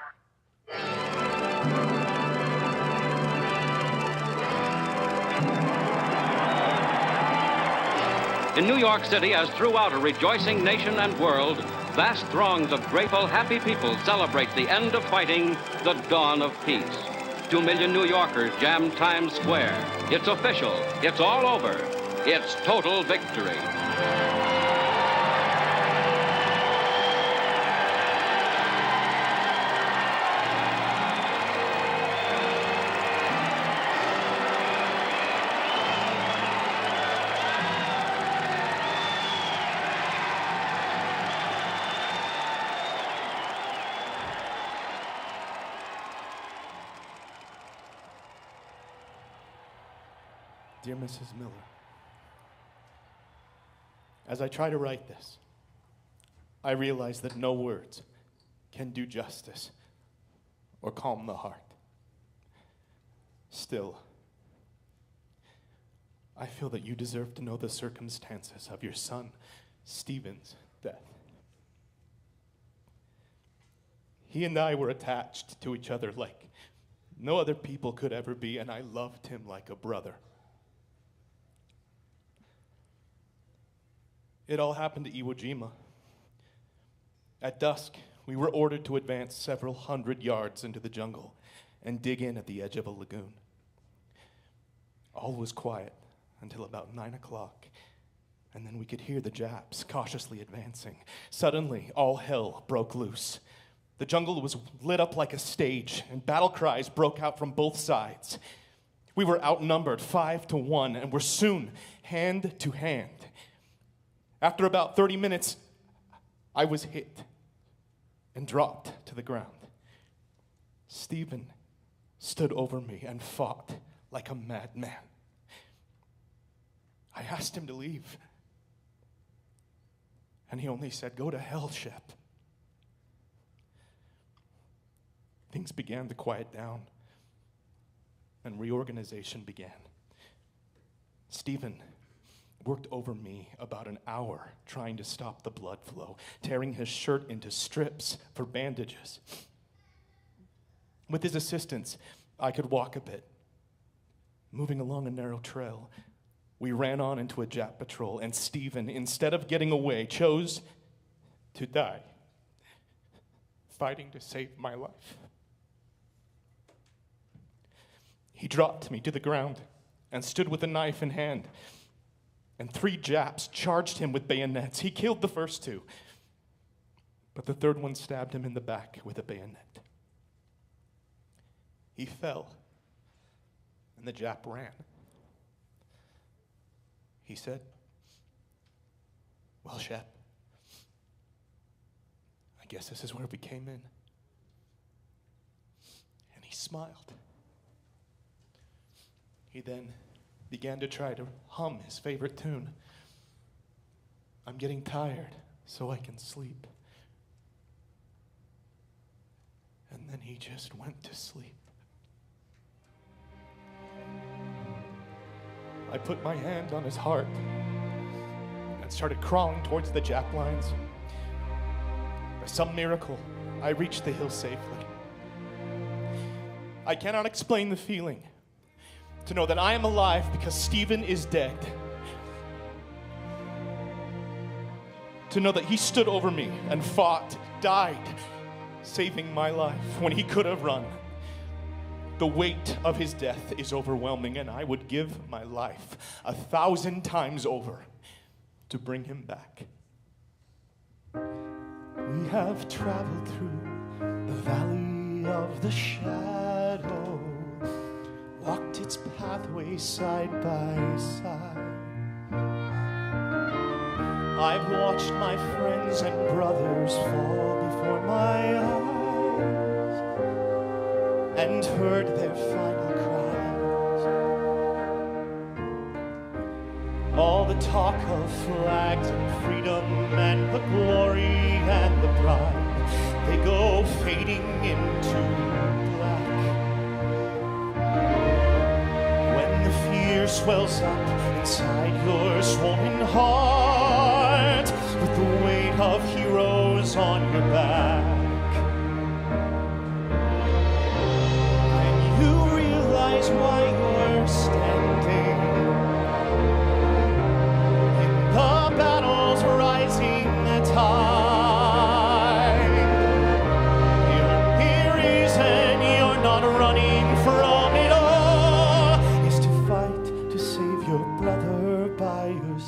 In New York City, as throughout a rejoicing nation and world, vast throngs of grateful, happy people celebrate the end of fighting, the dawn of peace. 2 million New Yorkers jam Times Square. It's official. It's all over. It's total victory. Dear Mrs. Miller, as I try to write this, I realize that no words can do justice or calm the heart. Still, I feel that you deserve to know the circumstances of your son, Stephen's death. He and I were attached to each other like no other people could ever be, and I loved him like a brother. It all happened at Iwo Jima. At dusk, we were ordered to advance several hundred yards into the jungle and dig in at the edge of a lagoon. All was quiet until about 9 o'clock, and then we could hear the Japs cautiously advancing. Suddenly, all hell broke loose. The jungle was lit up like a stage, and battle cries broke out from both sides. We were outnumbered 5-1, and were soon hand to hand. After about 30 minutes, I was hit and dropped to the ground. Stephen stood over me and fought like a madman. I asked him to leave, and he only said, "Go to hell, Shep." Things began to quiet down, and reorganization began. Stephen worked over me about an hour trying to stop the blood flow, tearing his shirt into strips for bandages. With his assistance, I could walk a bit. Moving along a narrow trail, we ran on into a Jap patrol, and Stephen, instead of getting away, chose to die, fighting to save my life. He dropped me to the ground and stood with a knife in hand, and 3 Japs charged him with bayonets. He killed the first 2, but the third one stabbed him in the back with a bayonet. He fell, and the Jap ran. He said, "Well, Shep, I guess this is where we came in." And he smiled. He then began to try to hum his favorite tune. "I'm getting tired, so I can sleep." And then he just went to sleep. I put my hand on his heart and started crawling towards the Jap lines. By some miracle, I reached the hill safely. I cannot explain the feeling to know that I am alive because Stephen is dead. To know that he stood over me and fought, died, saving my life when he could have run. The weight of his death is overwhelming, and I would give my life 1,000 times over to bring him back. We have traveled through the valley of the shadow, walked its pathway side by side. I've watched my friends and brothers fall before my eyes and heard their final cries. All the talk of flags and freedom and the glory and the pride, they go fading into black. When the fear swells up inside your swollen heart with the weight of heroes on your back, why you're standing in the battles rising tide. The only reason you're not running from it all is to fight to save your brother by your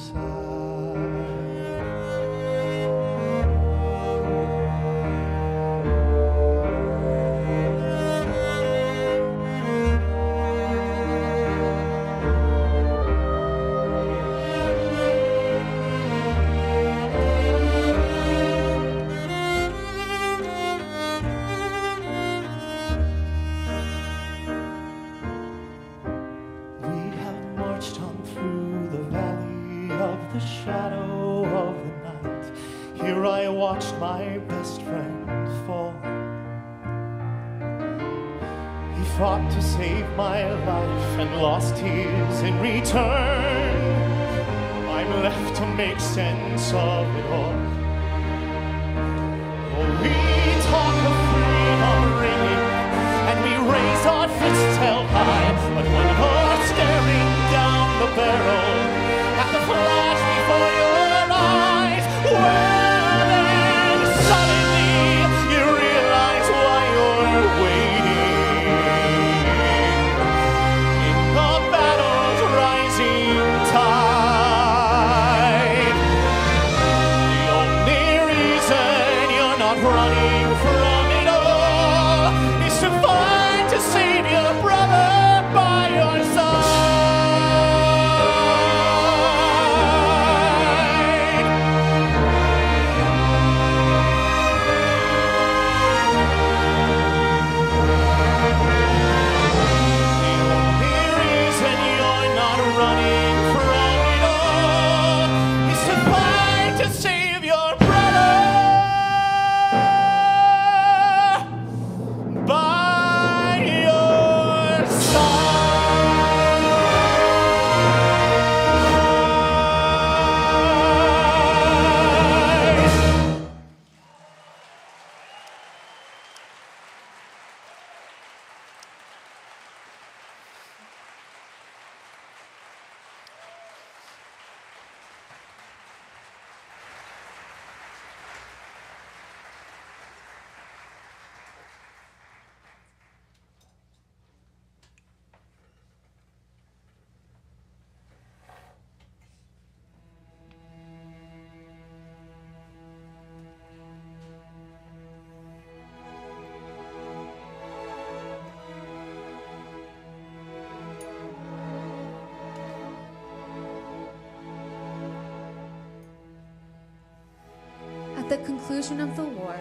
my best friend fall. He fought to save my life and lost his in return. I'm left to make sense of it all. Oh, we talk of freedom ringing and we raise our fists held high, but when you're staring down the barrel at the flash before your eyes, well, suddenly you realize why you're waiting. At the conclusion of the war,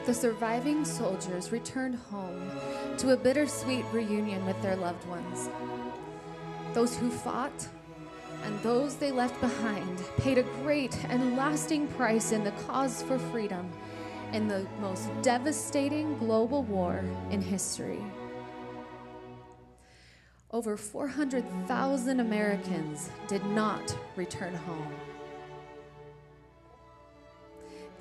the surviving soldiers returned home to a bittersweet reunion with their loved ones. Those who fought and those they left behind paid a great and lasting price in the cause for freedom in the most devastating global war in history. Over 400,000 Americans did not return home.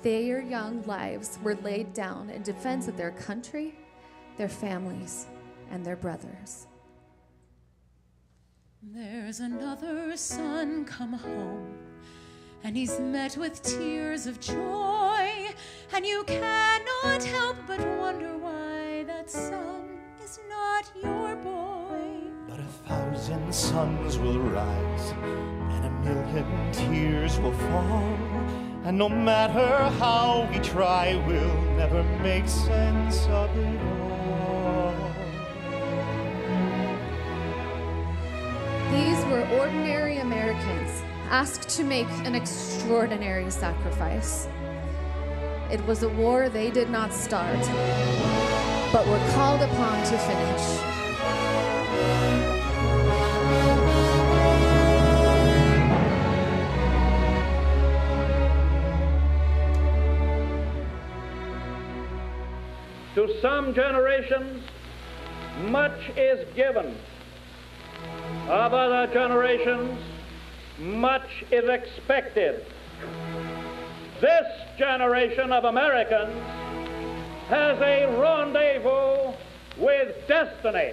Their young lives were laid down in defense of their country, their families, and their brothers. There's another son come home, and he's met with tears of joy, and you cannot help but wonder why that son is not your boy. But 1,000 suns will rise, and 1,000,000 tears will fall, and no matter how we try, we'll never make sense of it all. These were ordinary Americans asked to make an extraordinary sacrifice. It was a war they did not start, but were called upon to finish. To some generations, much is given. Of other generations, much is expected. This generation of Americans has a rendezvous with destiny.